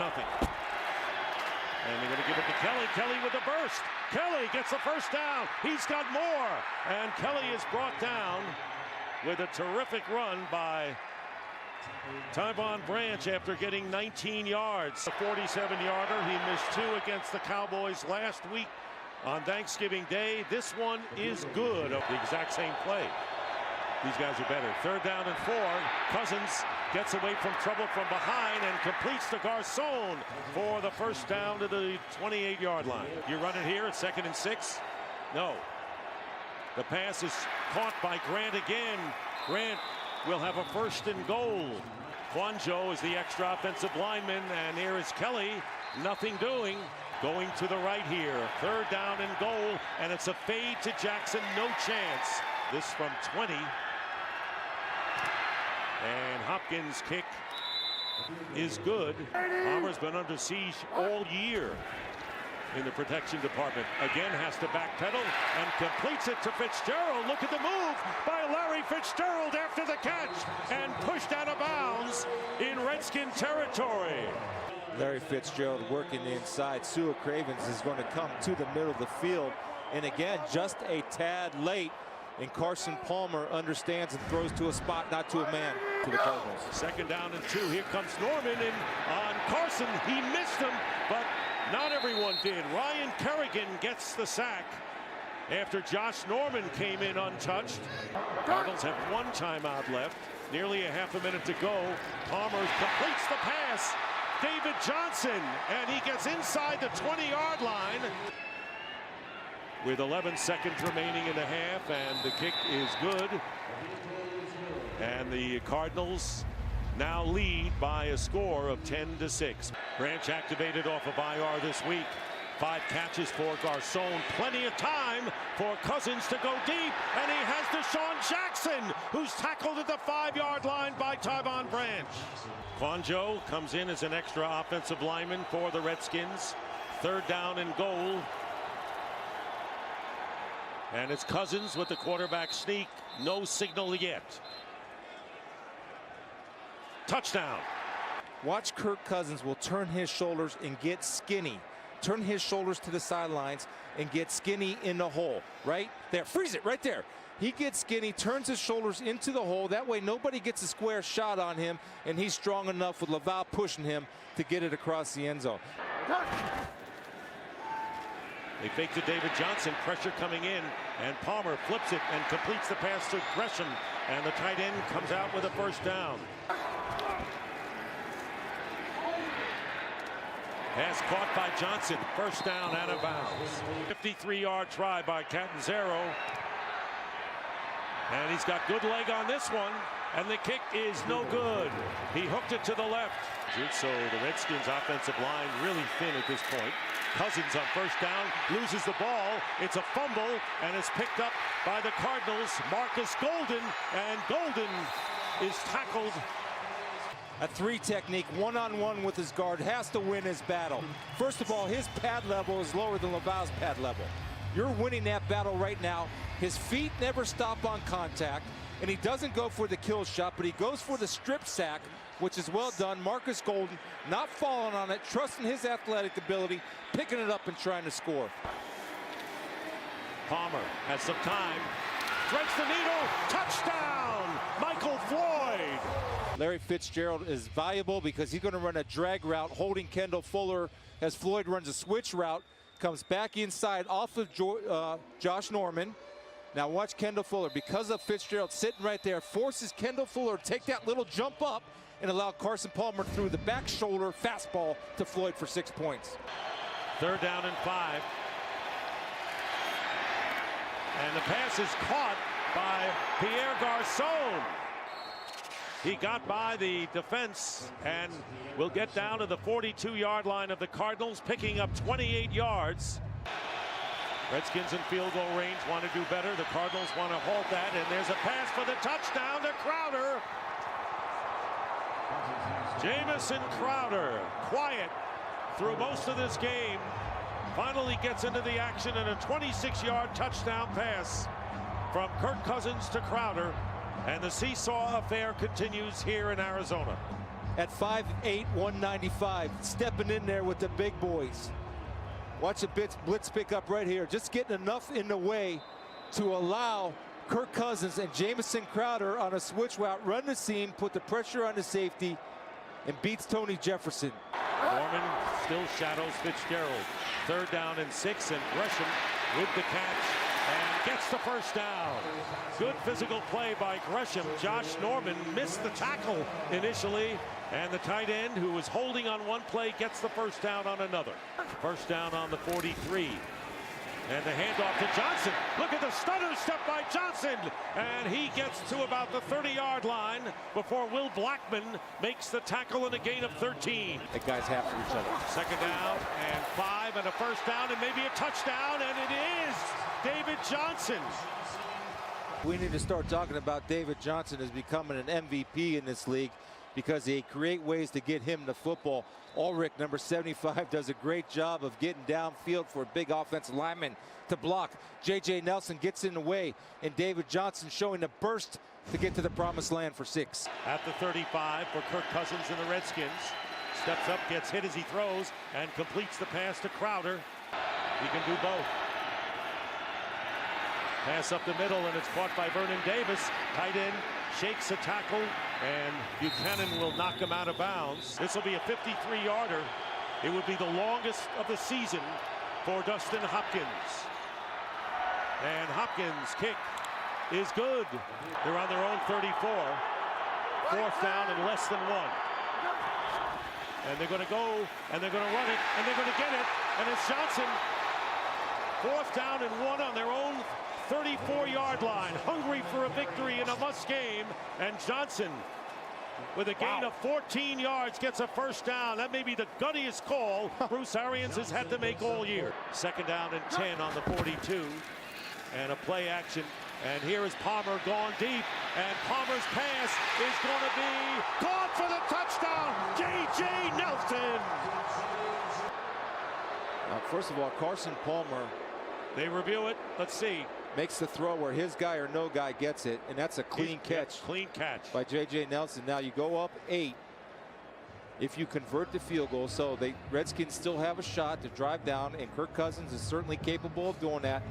they're going to give it to Kelly. Kelly with the burst. Kelly gets the first down. He's got more. And Kelly is brought down with a terrific run by Tyvon Branch after getting 19 yards. A 47-yarder. He missed 2 against the Cowboys last week on Thanksgiving Day. This one is good. The exact same play. These guys are better. 3rd down and 4. Cousins gets away from trouble from behind and completes to Garcon for the first down to the 28-yard line. You run it here at 2nd and 6? No. The pass is caught by Grant again. Grant will have a 1st and goal. Quanjo is the extra offensive lineman, and here is Kelly, nothing doing, going to the right here. 3rd down and goal, and it's a fade to Jackson, no chance. This from 20. And Hopkins' kick is good. Palmer's been under siege all year in the protection department. Again has to backpedal and completes it to Fitzgerald. Look at the move by Larry Fitzgerald after the catch and pushed out of bounds in Redskin territory. Larry Fitzgerald working the inside. Sua Cravens is going to come to the middle of the field, and again just a tad late, and Carson Palmer understands and throws to a spot, not to a man, to the Cardinals. 2nd down and 2. Here comes Norman, and on Carson he missed him, but not everyone did. Ryan Kerrigan gets the sack after Josh Norman came in untouched. Cardinals have 1 timeout left. Nearly a half a minute to go. Palmer completes the pass. David Johnson, and he gets inside the 20-yard line. With 11 seconds remaining in the half, and the kick is good. And the Cardinals now lead by a score of 10-6. Branch activated off of IR this week. 5 catches for Garcon. Plenty of time for Cousins to go deep, and he has Deshaun Jackson, who's tackled at the 5-yard line by Tyvon Branch. Quanjo comes in as an extra offensive lineman for the Redskins. 3rd down and goal. And it's Cousins with the quarterback sneak. No signal yet. Touchdown. Watch Kirk Cousins will turn his shoulders and get skinny. Turn his shoulders to the sidelines and get skinny in the hole. Right there. Freeze it right there. He gets skinny, turns his shoulders into the hole. That way nobody gets a square shot on him, and he's strong enough with Laval pushing him to get it across the end zone. They fake to David Johnson, pressure coming in, and Palmer flips it and completes the pass to Gresham, and the tight end comes out with a first down. Pass caught by Johnson, first down out of bounds. 53-yard try by Catanzaro, and he's got good leg on this one, and the kick is no good. He hooked it to the left. So the Redskins offensive line really thin at this point. Cousins on first down, loses the ball. It's a fumble, and it's picked up by the Cardinals. Marcus Golden, and Golden is tackled. A 3 technique, one-on-one with his guard, has to win his battle. First of all, his pad level is lower than Laval's pad level. You're winning that battle right now. His feet never stop on contact, and he doesn't go for the kill shot, but he goes for the strip sack, which is well done. Marcus Golden not falling on it, trusting his athletic ability, picking it up and trying to score. Palmer has some time, threads the needle, touchdown, Michael Floyd. Larry Fitzgerald is valuable because he's going to run a drag route, holding Kendall Fuller as Floyd runs a switch route, comes back inside off of Josh Norman. Now watch Kendall Fuller, because of Fitzgerald sitting right there, forces Kendall Fuller to take that little jump up and allow Carson Palmer through the back shoulder fastball to Floyd for 6 points. 3rd down and 5. And the pass is caught by Pierre Garçon. He got by the defense and will get down to the 42-yard line of the Cardinals, picking up 28 yards. Redskins in field goal range, want to do better. The Cardinals want to halt that, and there's a pass for the touchdown to Crowder. Jamison Crowder, quiet through most of this game, finally gets into the action, and a 26-yard touchdown pass from Kirk Cousins to Crowder. And the seesaw affair continues here in Arizona. At 5'8", 195, stepping in there with the big boys. Watch the blitz pick up right here. Just getting enough in the way to allow Kirk Cousins and Jamison Crowder on a switch route, run the seam, put the pressure on the safety, and beats Tony Jefferson. Norman still shadows Fitzgerald. 3rd down and 6, and Gresham with the catch and gets the first down. Good physical play by Gresham. Josh Norman missed the tackle initially, and the tight end, who was holding on one play, gets the first down on another. First down on the 43. And the handoff to Johnson. Look at the stutter step by Johnson. And he gets to about the 30-yard line before Will Blackman makes the tackle and a gain of 13. The guys have for each other. 2nd down and 5 and a first down and maybe a touchdown, and it is David Johnson. We need to start talking about David Johnson as becoming an MVP in this league, because they create ways to get him the football. Ulrich, number 75, does a great job of getting downfield for a big offensive lineman to block. J.J. Nelson gets in the way, and David Johnson showing the burst to get to the promised land for 6. At the 35 for Kirk Cousins and the Redskins. Steps up, gets hit as he throws, and completes the pass to Crowder. He can do both. Pass up the middle, and it's caught by Vernon Davis. Tight end shakes a tackle, and Buchanan will knock him out of bounds. This will be a 53-yarder. It would be the longest of the season for Dustin Hopkins. And Hopkins' kick is good. They're on their own 34. 4th down and less than 1. And they're going to go, and they're going to run it, and they're going to get it. And it's Johnson. 4th down and 1 on their own 34-yard line, hungry for a victory in a must game, and Johnson, with a gain of 14 yards, gets a first down. That may be the guttiest call Bruce Arians has had to make all year. 2nd down and 10 on the 42, and a play action. And here is Palmer going deep, and Palmer's pass is going to be caught for the touchdown, J.J. Nelson. First of all, Carson Palmer, they review it. Let's see. Makes the throw where his guy or no guy gets it, and that's a clean catch. Clean catch by J.J. Nelson. Now you go up 8 if you convert the field goal, so the Redskins still have a shot to drive down, and Kirk Cousins is certainly capable of doing that.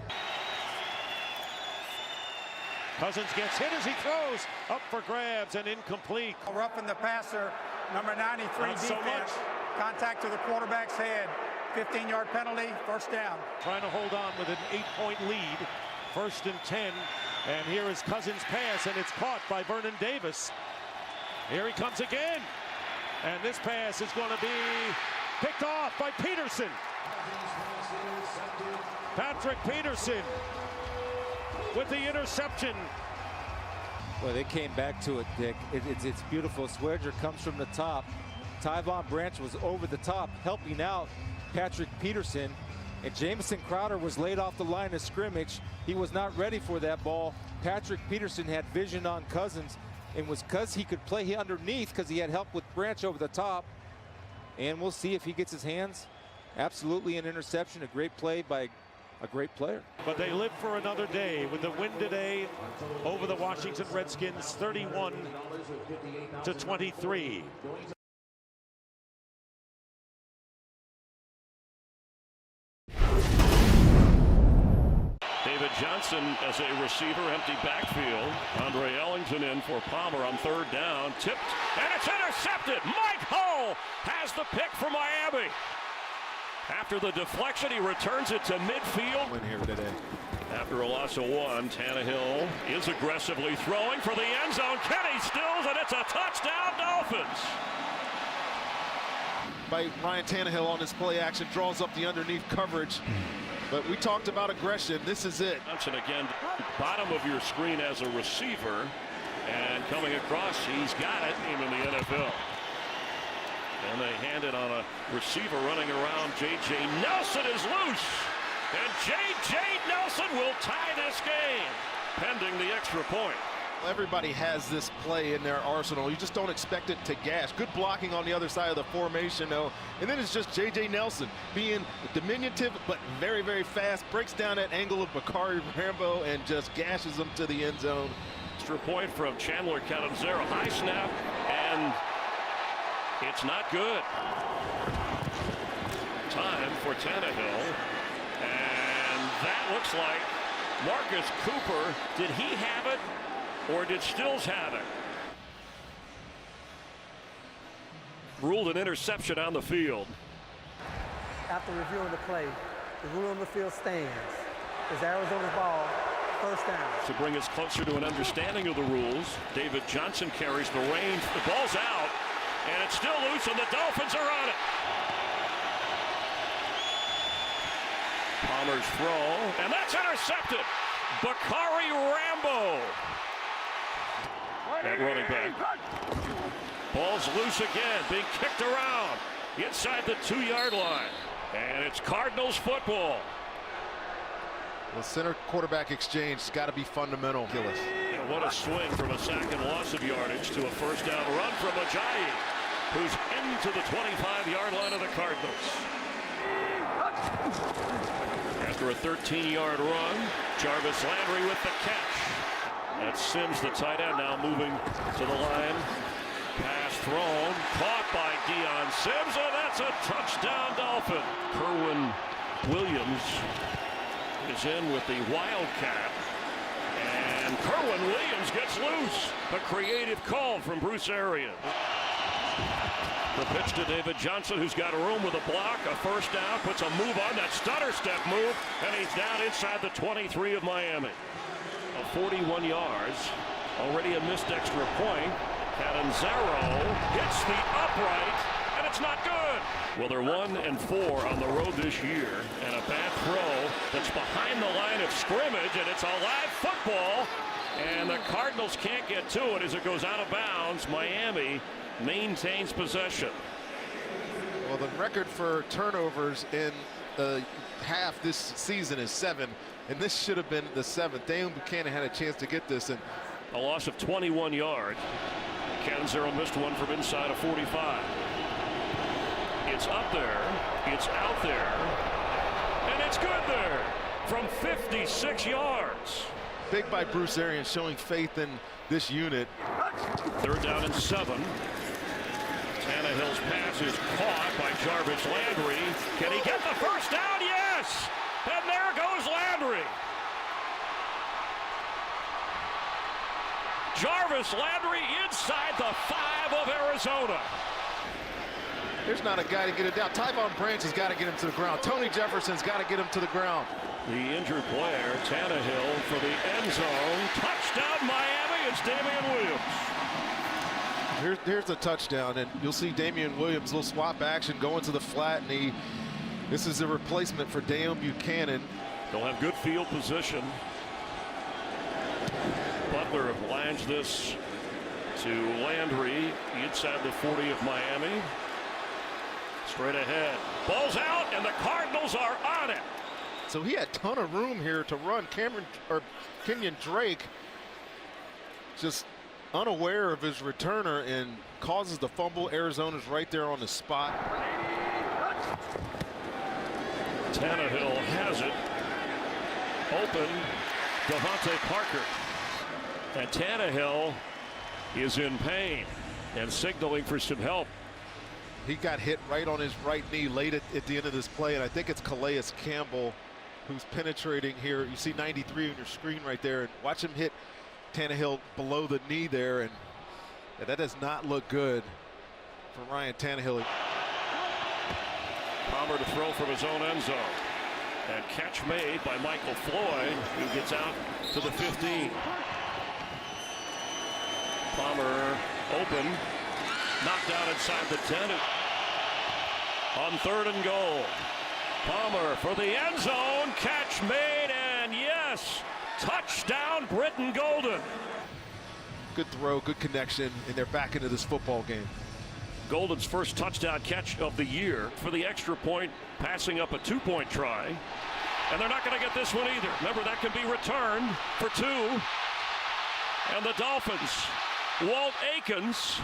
Cousins gets hit as he throws, up for grabs and incomplete. Roughing the passer, number 93 Not defense. so much. Contact to the quarterback's head. 15-yard penalty, first down. Trying to hold on with an 8-point lead. 1st and 10. And here is Cousins' pass, and it's caught by Vernon Davis. Here he comes again. And this pass is going to be picked off by Peterson. Patrick Peterson with the interception. Well, they came back to it, Dick. It's beautiful. Swearger comes from the top. Tyvon Branch was over the top, helping out Patrick Peterson, and Jamison Crowder was laid off the line of scrimmage. He was not ready for that ball. Patrick Peterson had vision on Cousins, and was because he could play underneath because he had help with Branch over the top. And we'll see if he gets his hands. Absolutely an interception, a great play by a great player. But they live for another day with the win today over the Washington Redskins, 31-23. David Johnson as a receiver, empty backfield. Andre Ellington in for Palmer on third down. Tipped, and it's intercepted. Mike Hull has the pick for Miami. After the deflection, he returns it to midfield. Win here today. After a loss of 1, Tannehill is aggressively throwing for the end zone. Kenny Stills, and it's a touchdown, Dolphins. By Ryan Tannehill on this play action, draws up the underneath coverage. But we talked about aggression. This is it. Johnson again, bottom of your screen as a receiver. And coming across, he's got it in the NFL. And they hand it on a receiver running around. J.J. Nelson is loose. And J.J. Nelson will tie this game, pending the extra point. Everybody has this play in their arsenal. You just don't expect it to gash. Good blocking on the other side of the formation, though. And then it's just J.J. Nelson being diminutive but very, very fast. Breaks down that angle of Bakari Rambo and just gashes them to the end zone. Extra point from Chandler Catanzaro. High snap, and it's not good. Time for Tannehill. And that looks like Marcus Cooper. Did he have it? Or did Stills have it? Ruled an interception on the field. After reviewing the play, the rule on the field stands. It's Arizona's ball, first down. To bring us closer to an understanding of the rules, David Johnson carries the reins. The ball's out, and it's still loose, and the Dolphins are on it. Palmer's throw, and that's intercepted. Bakari Rambo. That running back. Ball's loose again, being kicked around inside the 2-yard line. And it's Cardinals football. The center quarterback exchange has got to be fundamental. And what a swing from a sack and loss of yardage to a first down run from Ajayi, who's into the 25-yard line of the Cardinals. After a 13-yard run, Jarvis Landry with the catch. That's Sims, the tight end, now moving to the line. Pass thrown, caught by Deion Sims, and that's a touchdown, Dolphin. Kerwin Williams is in with the Wildcat, and Kerwin Williams gets loose. A creative call from Bruce Arians. The pitch to David Johnson, who's got a room with a block, a first down, puts a move on that stutter step move, and he's down inside the 23 of Miami. 41 yards, already a missed extra point. Catanzaro hits the upright, and it's not good. Well, they're 1-4 on the road this year, and a bad throw that's behind the line of scrimmage, and it's a live football, and the Cardinals can't get to it as it goes out of bounds. Miami maintains possession. Well, the record for turnovers in the half this season is 7. And this should have been the 7th. Daniel Buchanan had a chance to get this. And a loss of 21 yards. Catanzaro missed one from inside of 45. It's up there. It's out there. And it's good there from 56 yards. Big by Bruce Arians, showing faith in this unit. Third down and 7. Tannehill's pass is caught by Jarvis Landry. Can he get the first down? Yes! And there goes Landry. Jarvis Landry inside the 5 of Arizona. There's not a guy to get it down. Tyvon Branch has got to get him to the ground. Tony Jefferson's got to get him to the ground. The injured player, Tannehill, for the end zone. Touchdown Miami. It's Damian Williams. Here's the touchdown, and you'll see Damian Williams, little swap action, going to the flat, and this is a replacement for Daniel Buchanan. They'll have good field position. Butler lines this to Landry inside the 40 of Miami. Straight ahead. Ball's out, and the Cardinals are on it. So he had a ton of room here to run. Kenyon Drake just unaware of his returner and causes the fumble. Arizona's right there on the spot. Tannehill has it. Open. Devontae Parker. And Tannehill is in pain and signaling for some help. He got hit right on his right knee late at the end of this play, and I think it's Calais Campbell who's penetrating here. You see 93 on your screen right there, and watch him hit Tannehill below the knee there, and that does not look good for Ryan Tannehill. Palmer to throw from his own end zone. And catch made by Michael Floyd, who gets out to the 15. Palmer open, knocked out inside the 10. On 3rd and goal. Palmer for the end zone, catch made, and yes, touchdown Britton Golden. Good throw, good connection, and they're back into this football game. Golden's first touchdown catch of the year for the extra point, passing up a 2-point try. And they're not going to get this one either. Remember, that can be returned for 2. And the Dolphins, Walt Aikens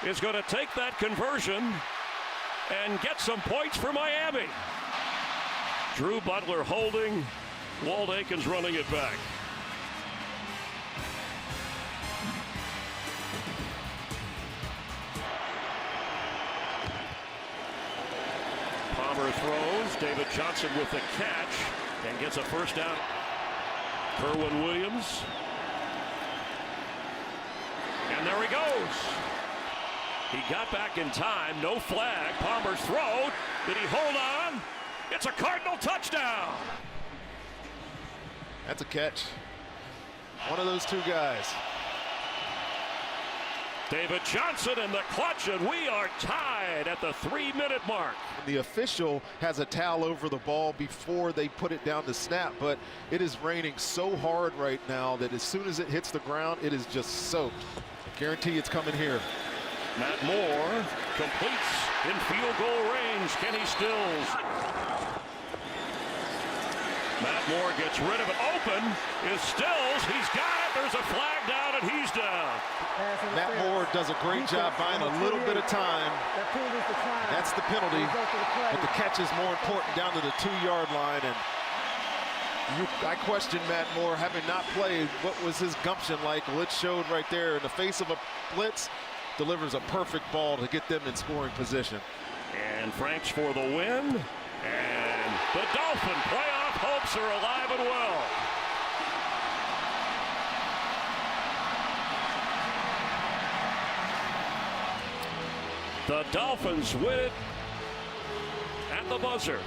is going to take that conversion and get some points for Miami. Drew Butler holding, Walt Aikens running it back. Palmer throws, David Johnson with the catch and gets a first down. Kerwin Williams. And there he goes. He got back in time, no flag. Palmer's throw, did he hold on? It's a Cardinal touchdown. That's a catch. One of those two guys. David Johnson in the clutch, and we are tied at the 3-minute mark. The official has a towel over the ball before they put it down to snap, but it is raining so hard right now that as soon as it hits the ground, it is just soaked. I guarantee it's coming here. Matt Moore completes in field goal range. Kenny Stills. Matt Moore gets rid of it. Open is Stills. He's got it. There's a flag down, and he's down. Matt Moore does a great job buying a little bit of time. That's the penalty. But the catch is more important down to the 2-yard line. And I question Matt Moore, having not played, what was his gumption like? Well, it showed right there in the face of a blitz. Delivers a perfect ball to get them in scoring position. And Franks for the win. And the Dolphin playoff hopes are alive and well. The Dolphins win it at the buzzer.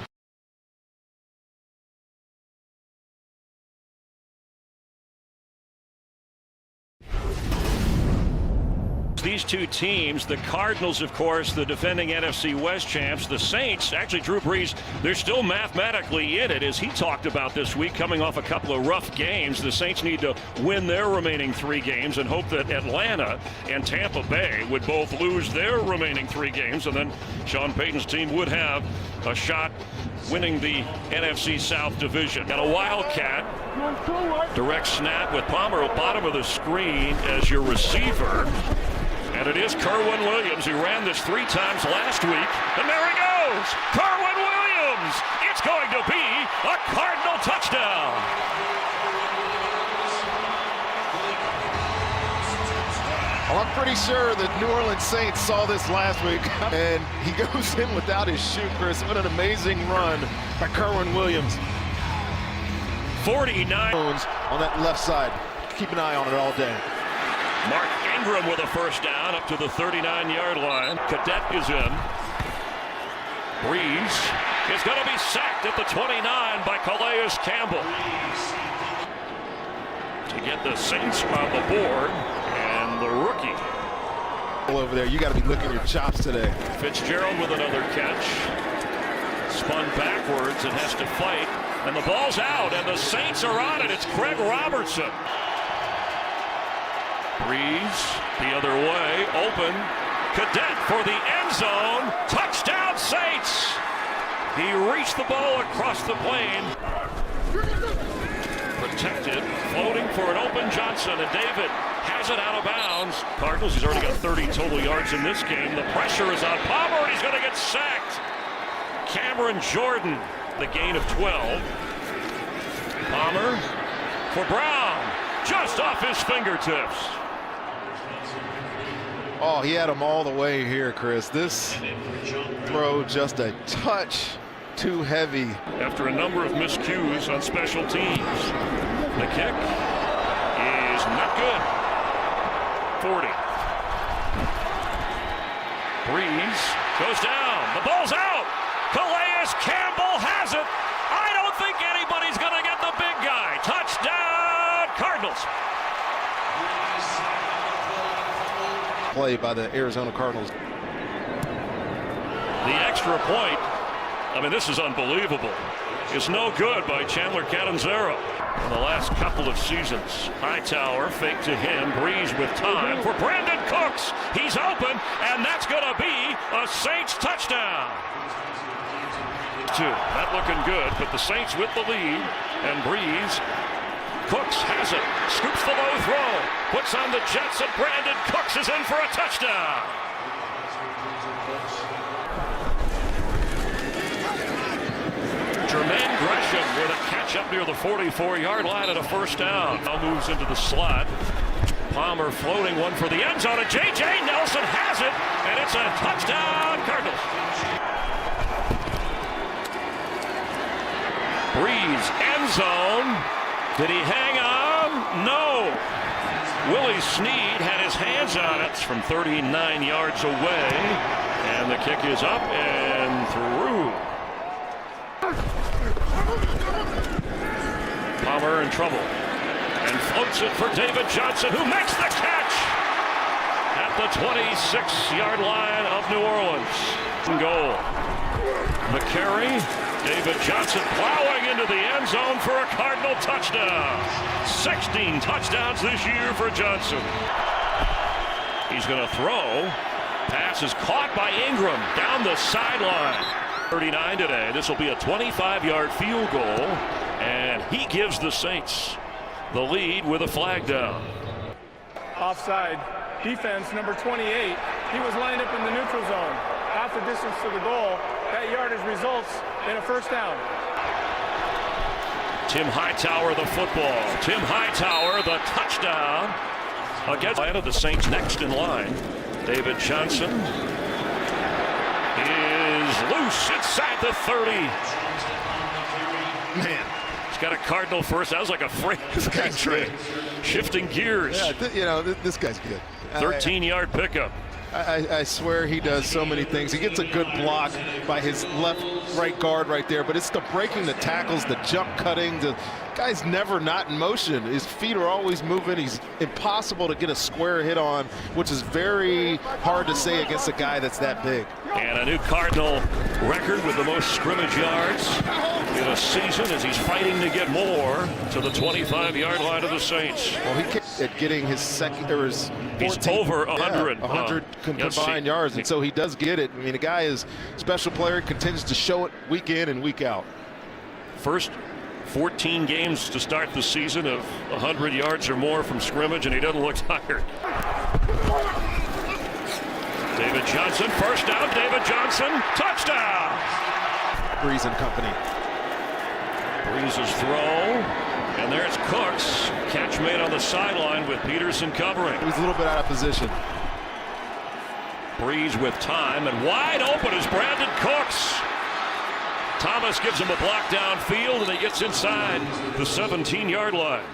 These two teams, the Cardinals, of course, the defending NFC West champs, the Saints, actually Drew Brees, they're still mathematically in it, as he talked about this week, coming off a couple of rough games. The Saints need to win their remaining 3 games and hope that Atlanta and Tampa Bay would both lose their remaining 3 games, and then Sean Payton's team would have a shot winning the NFC South division. Got a Wildcat, direct snap with Palmer at bottom of the screen as your receiver. And it is Kerwin Williams, who ran this 3 times last week. And there he goes! Kerwin Williams! It's going to be a Cardinal touchdown! Well, I'm pretty sure the New Orleans Saints saw this last week. And he goes in without his shoe, Chris. What an amazing run by Kerwin Williams. 49 on that left side. Keep an eye on it all day. Mark Ingram with a first down up to the 39-yard line. Cadet is in. Brees is going to be sacked at the 29 by Calais Campbell. To get the Saints on the board, and the rookie. Over there, you got to be licking your chops today. Fitzgerald with another catch. Spun backwards and has to fight. And the ball's out, and the Saints are on it. It's Craig Robertson. Brees the other way, open. Cadet for the end zone. Touchdown He reached the ball across the plane. Protected, floating for an open Johnson, and David has it out of bounds. Cardinals, he's already got 30 total yards in this game. The pressure is on Palmer, and he's going to get sacked. Cameron Jordan, the gain of 12. Palmer for Brown, just off his fingertips. Oh, he had him all the way here, Chris. This throw just a touch too heavy. After a number of miscues on special teams. The kick is not good. 40. Breeze goes down. The ball's out. Calais Campbell has it. I don't think anybody's going to get the big guy. Touchdown, Cardinals. Play by the Arizona Cardinals. The extra point, I mean, this is unbelievable. It's no good by Chandler Catanzaro. In the last couple of seasons, Hightower fake to him, Breeze with time for Brandon Cooks. He's open, and that's going to be a Saints touchdown. Not looking good, but the Saints with the lead, and Breeze. Cooks has it, scoops the low throw, puts on the Jets, and Brandon Cooks is in for a touchdown. Jermaine Gresham with a catch up near the 44-yard line and a first down. Now moves into the slot. Palmer floating one for the end zone, and J.J. Nelson has it, and it's a touchdown, Cardinals. Breeze, end zone. Did he hang on? No. Willie Snead had his hands on it from 39 yards away, and the kick is up and through. Palmer in trouble and floats it for David Johnson, who makes the catch at the 26-yard line of New Orleans. Goal. The carry, David Johnson plowing into the end zone for a Cardinal touchdown. 16 touchdowns this year for Johnson. He's going to throw. Pass is caught by Ingram down the sideline. 39 today. This will be a 25-yard field goal, and he gives the Saints the lead with a flag down. Offside. Defense, number 28. He was lined up in the neutral zone. Half the distance to the goal. That yardage results in a first down. Tim Hightower the football. Tim Hightower the touchdown against Atlanta. The Saints next in line. David Johnson is loose inside the 30. Man, he's got a Cardinal first. That was like a freight train. Shifting gears. Yeah, this guy's good. 13-yard pickup. I swear he does so many things. He gets a good block by his right guard right there, but it's the breaking the tackles, the jump cutting. The guy's never not in motion. His feet are always moving. He's impossible to get a square hit on, which is very hard to say against a guy that's that big. And a new Cardinal record with the most scrimmage yards in a season as he's fighting to get more to the 25-yard line of the Saints. Well, he kicked at getting his second, or his 14, he's over 100. 100 combined yards, and so he does get it. I mean, the guy is a special player, continues to show it week in and week out. First 14 games to start the season of 100 yards or more from scrimmage, and he doesn't look tired. David Johnson, first down. David Johnson, touchdown. Breeze and company. Breeze's throw, and there's Cooks. Catch made on the sideline with Peterson covering. He was a little bit out of position. Breeze with time, and wide open is Brandon Cooks. Thomas gives him a block downfield, and he gets inside the 17-yard line.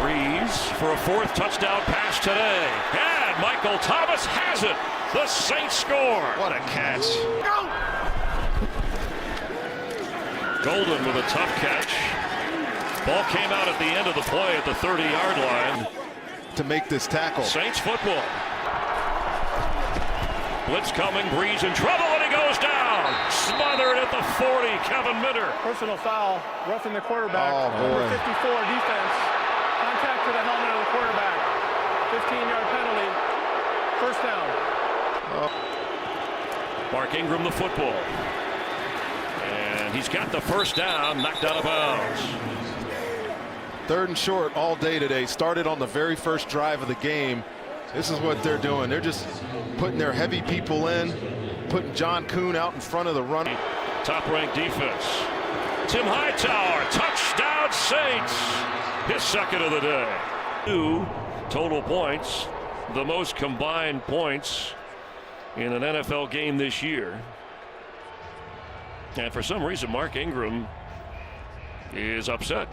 Breeze for a fourth touchdown pass today. And Michael Thomas has it. The Saints score. What a catch. Golden with a tough catch. Ball came out at the end of the play at the 30-yard line. To make this tackle. Saints football. Blitz coming, Breeze in trouble, and he goes down. Smothered at the 40, Kevin Minter. Personal foul, roughing the quarterback. Oh, boy. Number 54, defense. Contact to the helmet of the quarterback. 15-yard penalty. First down. Mark Ingram the football. And he's got the first down, knocked out of bounds. 3rd and short all day today. Started on the very first drive of the game. This is what they're doing. They're just putting their heavy people in, putting John Kuhn out in front of the run. Top-ranked defense. Tim Hightower, touchdown Saints. His second of the day. 2 total points, the most combined points in an NFL game this year. And for some reason, Mark Ingram is upset.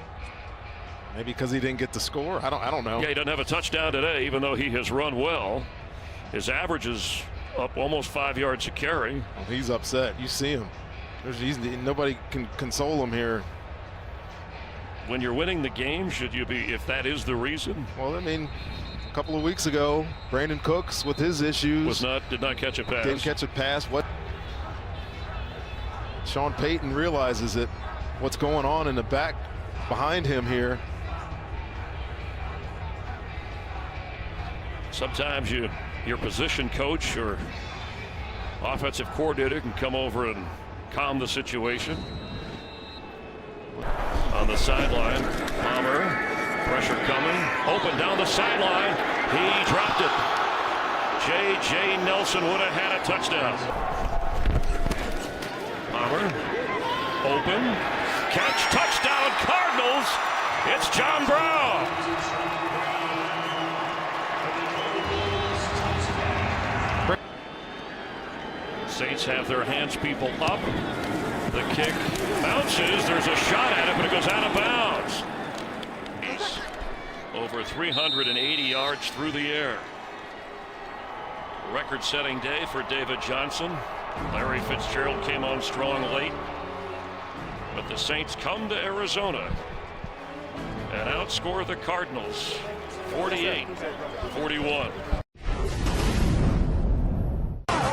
Maybe because he didn't get the score. I don't know. Yeah, he doesn't have a touchdown today, even though he has run well. His average is up almost 5 yards a carry. Well, he's upset. You see him. Nobody can console him here. When you're winning the game, should you be, if that is the reason? Well, I mean, a couple of weeks ago, Brandon Cooks with his issues did not catch a pass. Didn't catch a pass. What? Sean Payton realizes it. What's going on in the back behind him here? Sometimes your position coach or offensive coordinator can come over and calm the situation. On the sideline, Palmer, pressure coming, open down the sideline. He dropped it. J.J. Nelson would have had a touchdown. Palmer, open, catch, touchdown, Cardinals. It's John Brown. Saints have their hands people up. The kick bounces. There's a shot at it, but it goes out of bounds. Over 380 yards through the air. Record-setting day for David Johnson. Larry Fitzgerald came on strong late. But the Saints come to Arizona and outscore the Cardinals 48-41.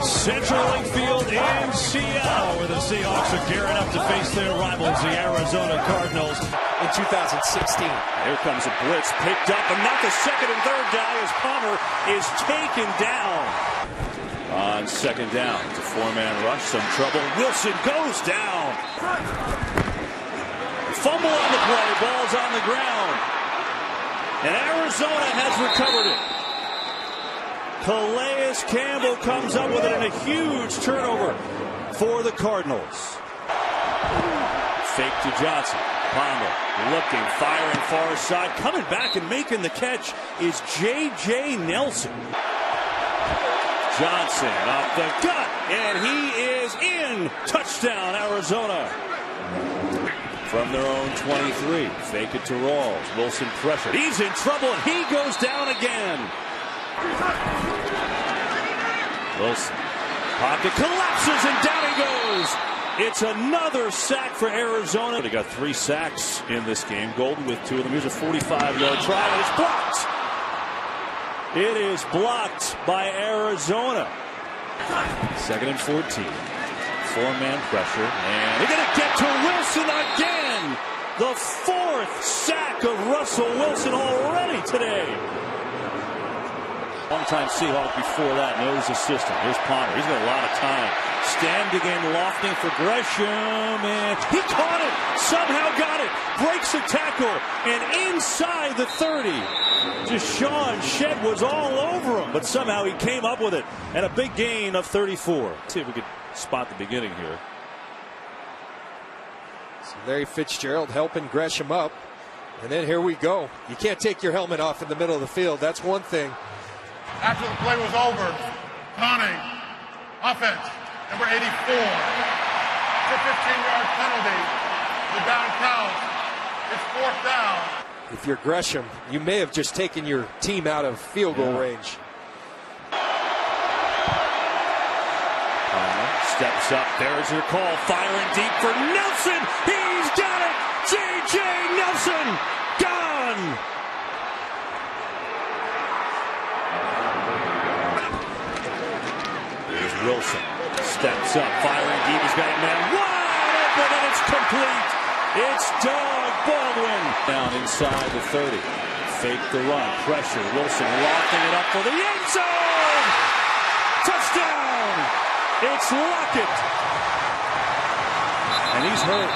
Central Link Field in Seattle, where the Seahawks are gearing up to face their rivals, the Arizona Cardinals, in 2016. Here comes a blitz, picked up, and not the second and third guy as Palmer is taken down. On second down, it's a 4-man rush, some trouble. Wilson goes down. Fumble on the play, ball's on the ground. And Arizona has recovered it. Calais Campbell comes up with it in a huge turnover for the Cardinals. Fake to Johnson. Palmer looking, firing far side. Coming back and making the catch is J.J. Nelson. Johnson off the gut, and he is in. Touchdown, Arizona. From their own 23. Fake it to Rawls. Wilson pressured. He's in trouble, and he goes down again. Wilson. Pocket collapses, and down he goes. It's another sack for Arizona. They got 3 sacks in this game. Golden with 2 of them. Here's a 45-yard try, and it's blocked. It is blocked by Arizona. 2nd and 14. 4-man pressure, and they're going to get to Wilson again. The 4th sack of Russell Wilson already today. Long-time Seahawk before that, and his assistant. Here's Palmer. He's got a lot of time. Standing and lofting for Gresham, and he caught it. Somehow got it. Breaks a tackle, and inside the 30. Deshaun Shedd was all over him, but somehow he came up with it, and a big gain of 34. Let's see if we could spot the beginning here. So Larry Fitzgerald helping Gresham up, and then here we go. You can't take your helmet off in the middle of the field. That's one thing. After the play was over, Conning, offense, number 84. It's a 15-yard penalty. The down counts. It's 4th down. If you're Gresham, you may have just taken your team out of field goal range. Steps up. There's your call. Firing deep for Nelson. He's got it. J.J. Nelson. Gone. Here's Wilson. Steps up. Firing deep. He's got a man wide open, and it's complete. It's Doug Baldwin. Down inside the 30. Fake the run. Pressure. Wilson lofting it up for the end zone. Touchdown. It's Lockett. And he's hurt.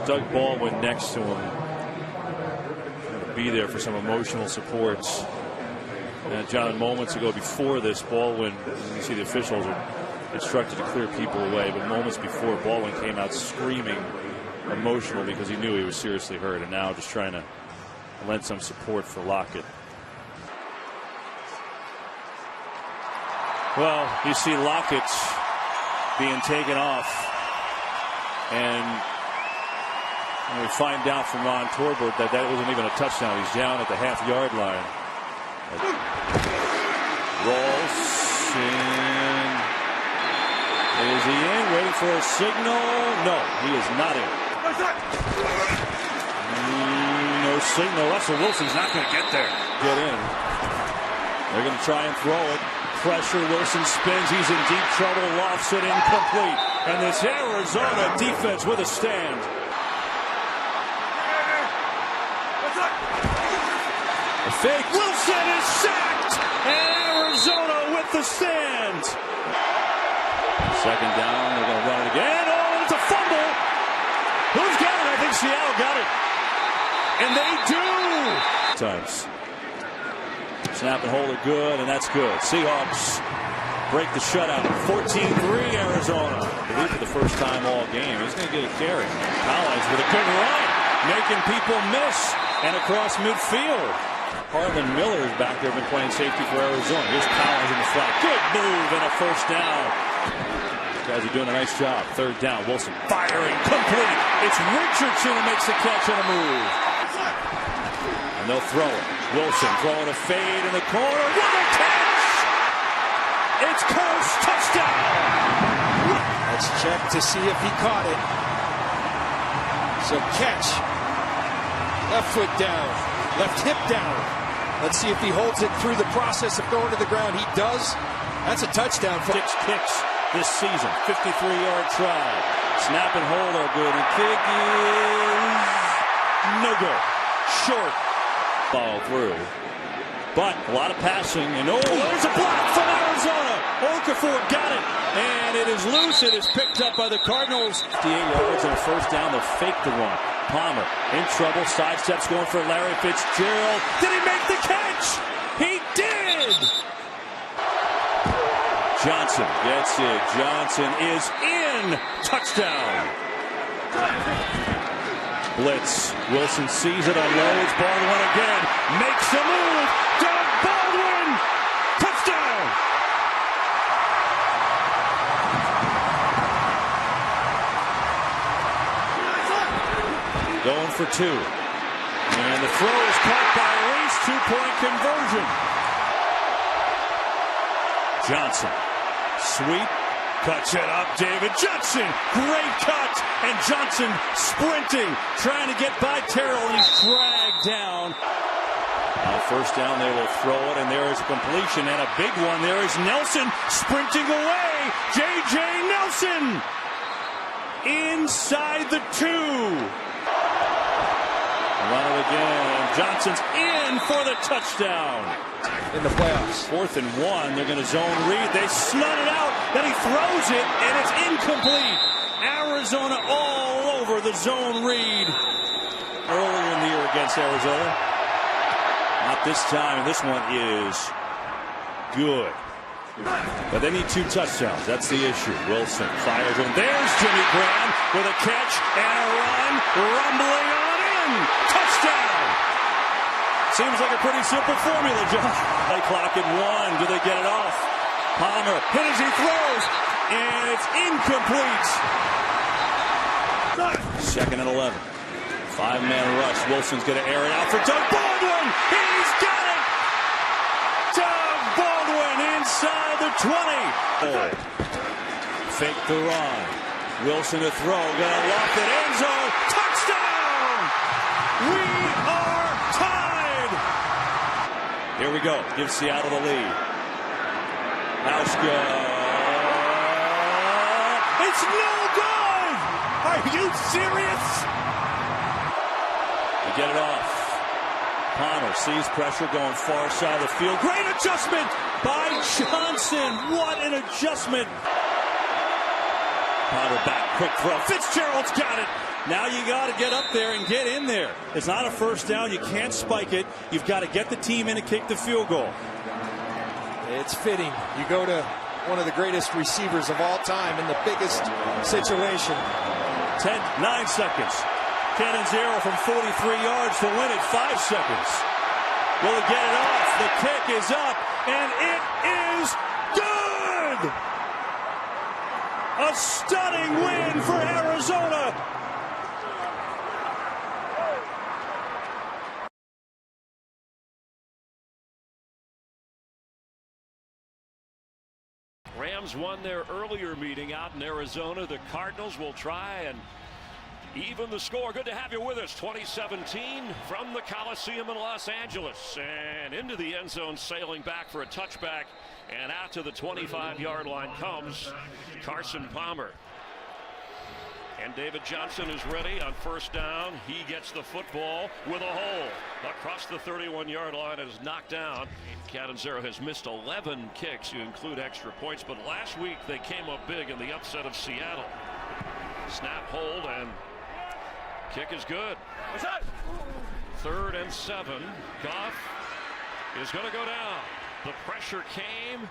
Doug Baldwin next to him. Going to be there for some emotional supports. And John, moments ago before this, Baldwin, you see the officials are instructed to clear people away, but moments before, Baldwin came out screaming, emotional, because he knew he was seriously hurt, and now just trying to lend some support for Lockett. Well, you see Lockett being taken off, and we find out from Ron Torbert that wasn't even a touchdown. He's down at the half-yard line. Rolls. Is he in? Waiting for a signal? No, he is not in. No signal. Russell Wilson's not going to get there. Get in. They're going to try and throw it. Pressure. Wilson spins. He's in deep trouble. Lofts it incomplete. And this Arizona defense with a stand. A fake. Wilson is sacked. And Arizona with the stand. Second down, they're going to run it again. Oh, it's a fumble. Who's got it? I think Seattle got it. And they do. Times. Snap and hold it good, and that's good. Seahawks break the shutout. 14-3 Arizona. I believe for the first time all game. He's going to get a carry. Collins with a good run, making people miss. And across midfield. Harlan Miller's back there, been playing safety for Arizona. Here's Collins in the flat. Good move and a first down. Guys are doing a nice job. Third down. Wilson firing complete. It's Richardson who makes the catch on a move. And they'll throw it. Wilson throwing a fade in the corner. What a catch! It's Coast. Touchdown! Let's check to see if he caught it. So catch. Left foot down. Left hip down. Let's see if he holds it through the process of going to the ground. He does. That's a touchdown. 6 kicks this season. 53-yard try. Snap and hold are good. The kick is no good. Short. Ball through. But a lot of passing. And oh, there's a block from Arizona. Okafor got it. And it is loose. It is picked up by the Cardinals. 58 yards and a first down. They'll fake the run. Palmer in trouble. Sidesteps going for Larry Fitzgerald. Did he make the catch? He did. Johnson gets it. Johnson is in. Touchdown. Blitz. Wilson sees it, unloads. Baldwin again. Makes a move. Doug Baldwin. Touchdown. Going for 2. And the throw is caught by Reese. 2-point conversion. Johnson. Sweep. Cuts it up. David Johnson. Great cut. And Johnson sprinting. Trying to get by Terrell. And he's dragged down. First down, they will throw it. And there is a completion. And a big one. There is Nelson sprinting away. J.J. Nelson. Inside the 2. Run it again. Johnson's in for the touchdown. In the playoffs. 4th and 1. They're going to zone read. They snut it out. Then he throws it, and it's incomplete. Arizona all over the zone read. Earlier in the year against Arizona. Not this time. This one is good. But they need 2 touchdowns. That's the issue. Wilson fires one. There's Jimmy Graham with a catch and a run. Rumbling on in. Touchdown. Seems like a pretty simple formula, John. Play clock at 1. Do they get it off? Palmer hit as he throws. And it's incomplete. 2nd and 11. 5-man rush. Wilson's going to air it out for Doug Baldwin. He's got it. Doug Baldwin inside the 20. Fake the run. Wilson to throw. Gonna loft it. End zone. Touchdown! We are tied. Here we go. Give Seattle the lead. Hauschka. It's no good! Are you serious? They get it off. Palmer sees pressure going far side of the field. Great adjustment by Johnson. What an adjustment. Palmer back, quick throw. Fitzgerald's got it. Now you got to get up there and get in there. It's not a first down. You can't spike it. You've got to get the team in and kick the field goal. It's fitting. You go to one of the greatest receivers of all time in the biggest situation. 9 seconds. Cannon's arrow from 43 yards to win it. 5 seconds. Will he get it off? The kick is up, and it is good! A stunning win for Arizona. Rams won their earlier meeting out in Arizona. The Cardinals will try and even the score. Good to have you with us. 2017 from the Coliseum in Los Angeles, and into the end zone, sailing back for a touchback, and out to the 25-yard line comes Carson Palmer. And David Johnson is ready on first down. He gets the football with a hole across the 31-yard line and is knocked down. Catanzaro has missed 11 kicks. You include extra points, but last week they came up big in the upset of Seattle. Snap, hold, and kick is good. 3rd and 7. Goff is going to go down. The pressure came,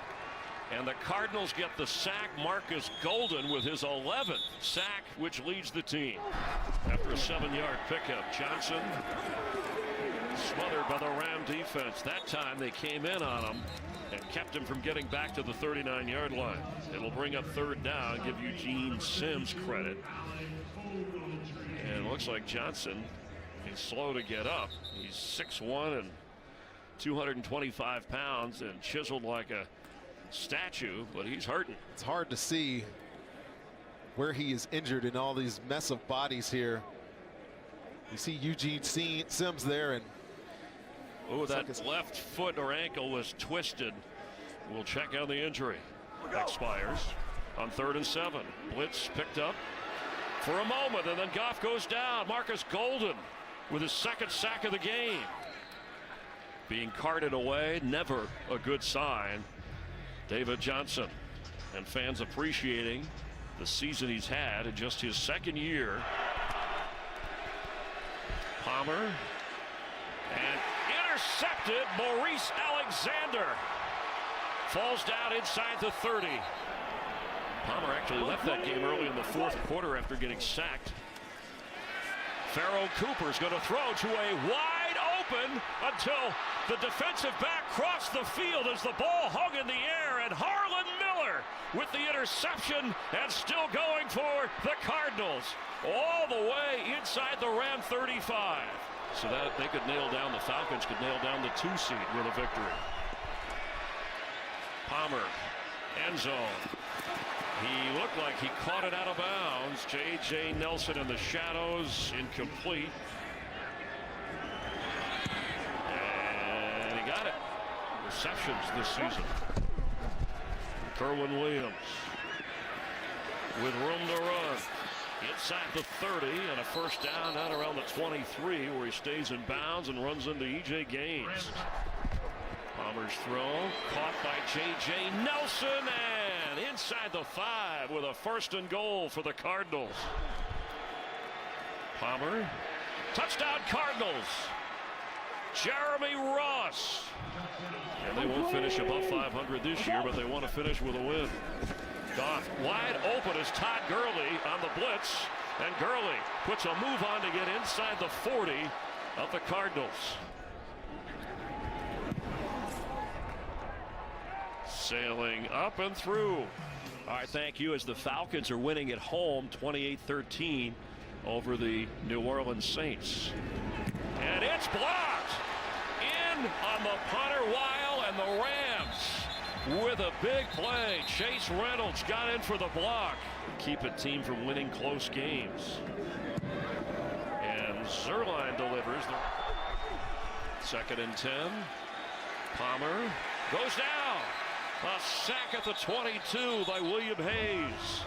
and the Cardinals get the sack. Marcus Golden with his 11th sack, which leads the team. After a 7-yard pickup, Johnson smothered by the Ram defense. That time they came in on him and kept him from getting back to the 39-yard line. It'll bring up 3rd down, give Eugene Sims credit. And it looks like Johnson is slow to get up. He's 6'1" and 225 pounds and chiseled like a statue, but he's hurting. It's hard to see where he is injured in all these mess of bodies here. You see Eugene Sims there, and oh, that left foot or ankle was twisted. We'll check on the injury. Expires on 3rd and 7. Blitz picked up for a moment, and then Goff goes down. Marcus Golden with his 2nd sack of the game. Being carted away, never a good sign. David Johnson, and fans appreciating the season he's had in just his 2nd year. Palmer, and intercepted. Maurice Alexander falls down inside the 30. Palmer actually left that game early in the 4th quarter after getting sacked. Farrell Cooper's going to throw to a wide open until the defensive back crossed the field as the ball hung in the air, and Harlan Miller with the interception and still going for the Cardinals all the way inside the Ram 35. So that they could nail down, the Falcons could nail down the 2 seed with a victory. Palmer, end zone. He looked like he caught it out of bounds. J.J. Nelson in the shadows, incomplete. And he got it. Receptions this season. Kerwin Williams with room to run. Inside the 30 and a first down out around the 23, where he stays in bounds and runs into E.J. Gaines. Palmer's throw caught by J.J. Nelson, and inside the 5 with a 1st and goal for the Cardinals. Palmer, touchdown Cardinals. Jeremy Ross. And they won't finish above 500 this year, but they want to finish with a win. Goff wide open is Todd Gurley on the blitz, and Gurley puts a move on to get inside the 40 of the Cardinals. Sailing up and through. All right, thank you, as the Falcons are winning at home 28-13 over the New Orleans Saints. And it's blocked in on the punter Weil, and the Rams with a big play. Chase Reynolds got in for the block. Keep a team from winning close games. And Zerline delivers. 2nd and 10. Palmer goes down. A sack at the 22 by William Hayes.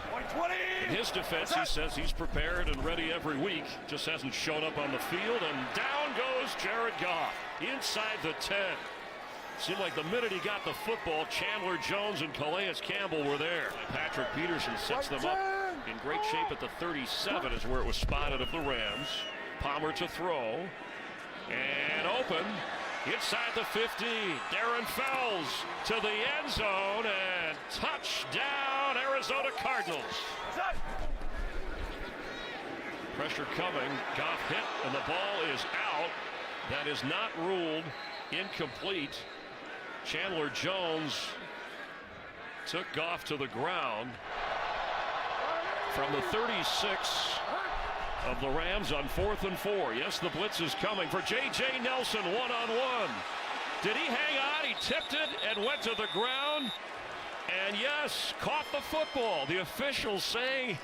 In his defense, he says he's prepared and ready every week. Just hasn't shown up on the field, and down goes is Jared Goff inside the 10. Seemed like the minute he got the football, Chandler Jones and Calais Campbell were there. Patrick Peterson sets them up in great shape at the 37 is where it was spotted of the Rams. Palmer to throw. And open inside the 15. Darren Fells to the end zone and touchdown Arizona Cardinals. Pressure coming. Goff hit and the ball is out. That is not ruled incomplete. Chandler Jones took Goff to the ground from the 36 of the Rams on 4th and 4. Yes, the blitz is coming for J.J. Nelson one-on-one. Did he hang on? He tipped it and went to the ground. And yes, caught the football. The officials saying,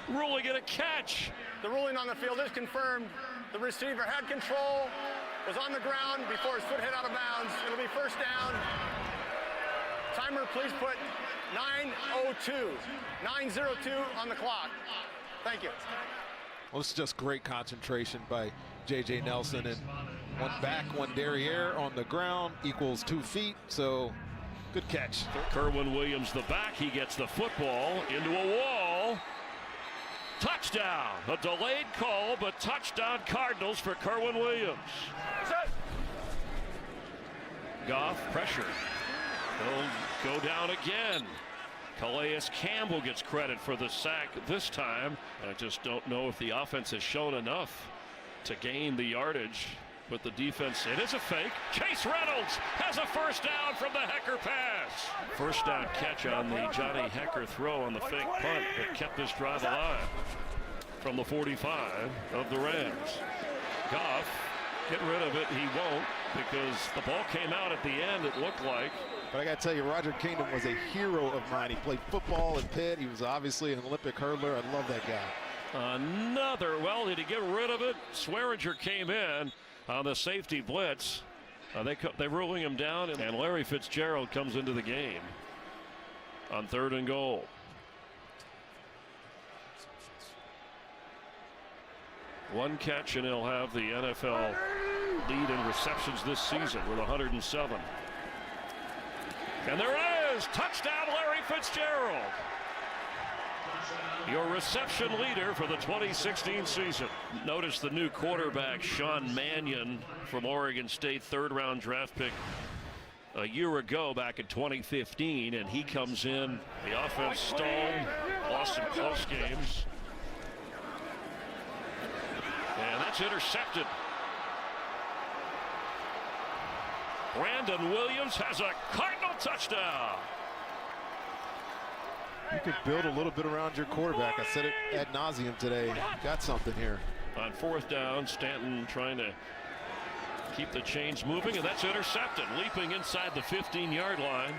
ruling it a catch. The ruling on the field is confirmed. The receiver had control, was on the ground before his foot hit out of bounds. It'll be first down. Timer, please put 9:02 on the clock. Thank you. Well, it's just great concentration by J.J. Nelson, and one back, one derriere on the ground equals 2 feet, so good catch. Kerwin Williams, the back, he gets the football into a wall. Touchdown. A delayed call, but touchdown Cardinals for Kerwin Williams. Goff, pressure. He'll go down again. Calais Campbell gets credit for the sack this time. I just don't know if the offense has shown enough to gain the yardage. But the defense, it is a fake. Chase Reynolds has a first down from the Hecker pass. First down catch on the Johnny Hecker throw on the fake punt that kept this drive alive from the 45 of the Rams. Goff, get rid of it. He won't, because the ball came out at the end, it looked like. But I got to tell you, Roger Kingdom was a hero of mine. He played football in Pitt. He was obviously an Olympic hurdler. I love that guy. Another, well, did he get rid of it? Swearinger came in on the safety blitz. They're ruling him down, and Larry Fitzgerald comes into the game on 3rd and goal. One catch, and he'll have the NFL lead in receptions this season with 107. And there it is! Touchdown, Larry Fitzgerald! Your reception leader for the 2016 season. Notice the new quarterback, Sean Mannion from Oregon State, 3rd-round draft pick a year ago back in 2015, and he comes in. The offense stalled, lost some close games. And that's intercepted. Brandon Williams has a Cardinal touchdown. You could build a little bit around your quarterback. I said it ad nauseum today. Got something here. On 4th down, Stanton trying to keep the chains moving, and that's intercepted. Leaping inside the 15-yard line.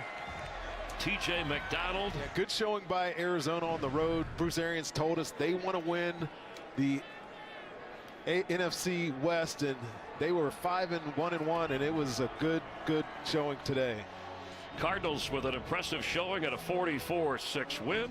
T.J. McDonald. Yeah, good showing by Arizona on the road. Bruce Arians told us they want to win the NFC West, and they were 5-1-1, and it was a good showing today. Cardinals with an impressive showing at a 44-6 win.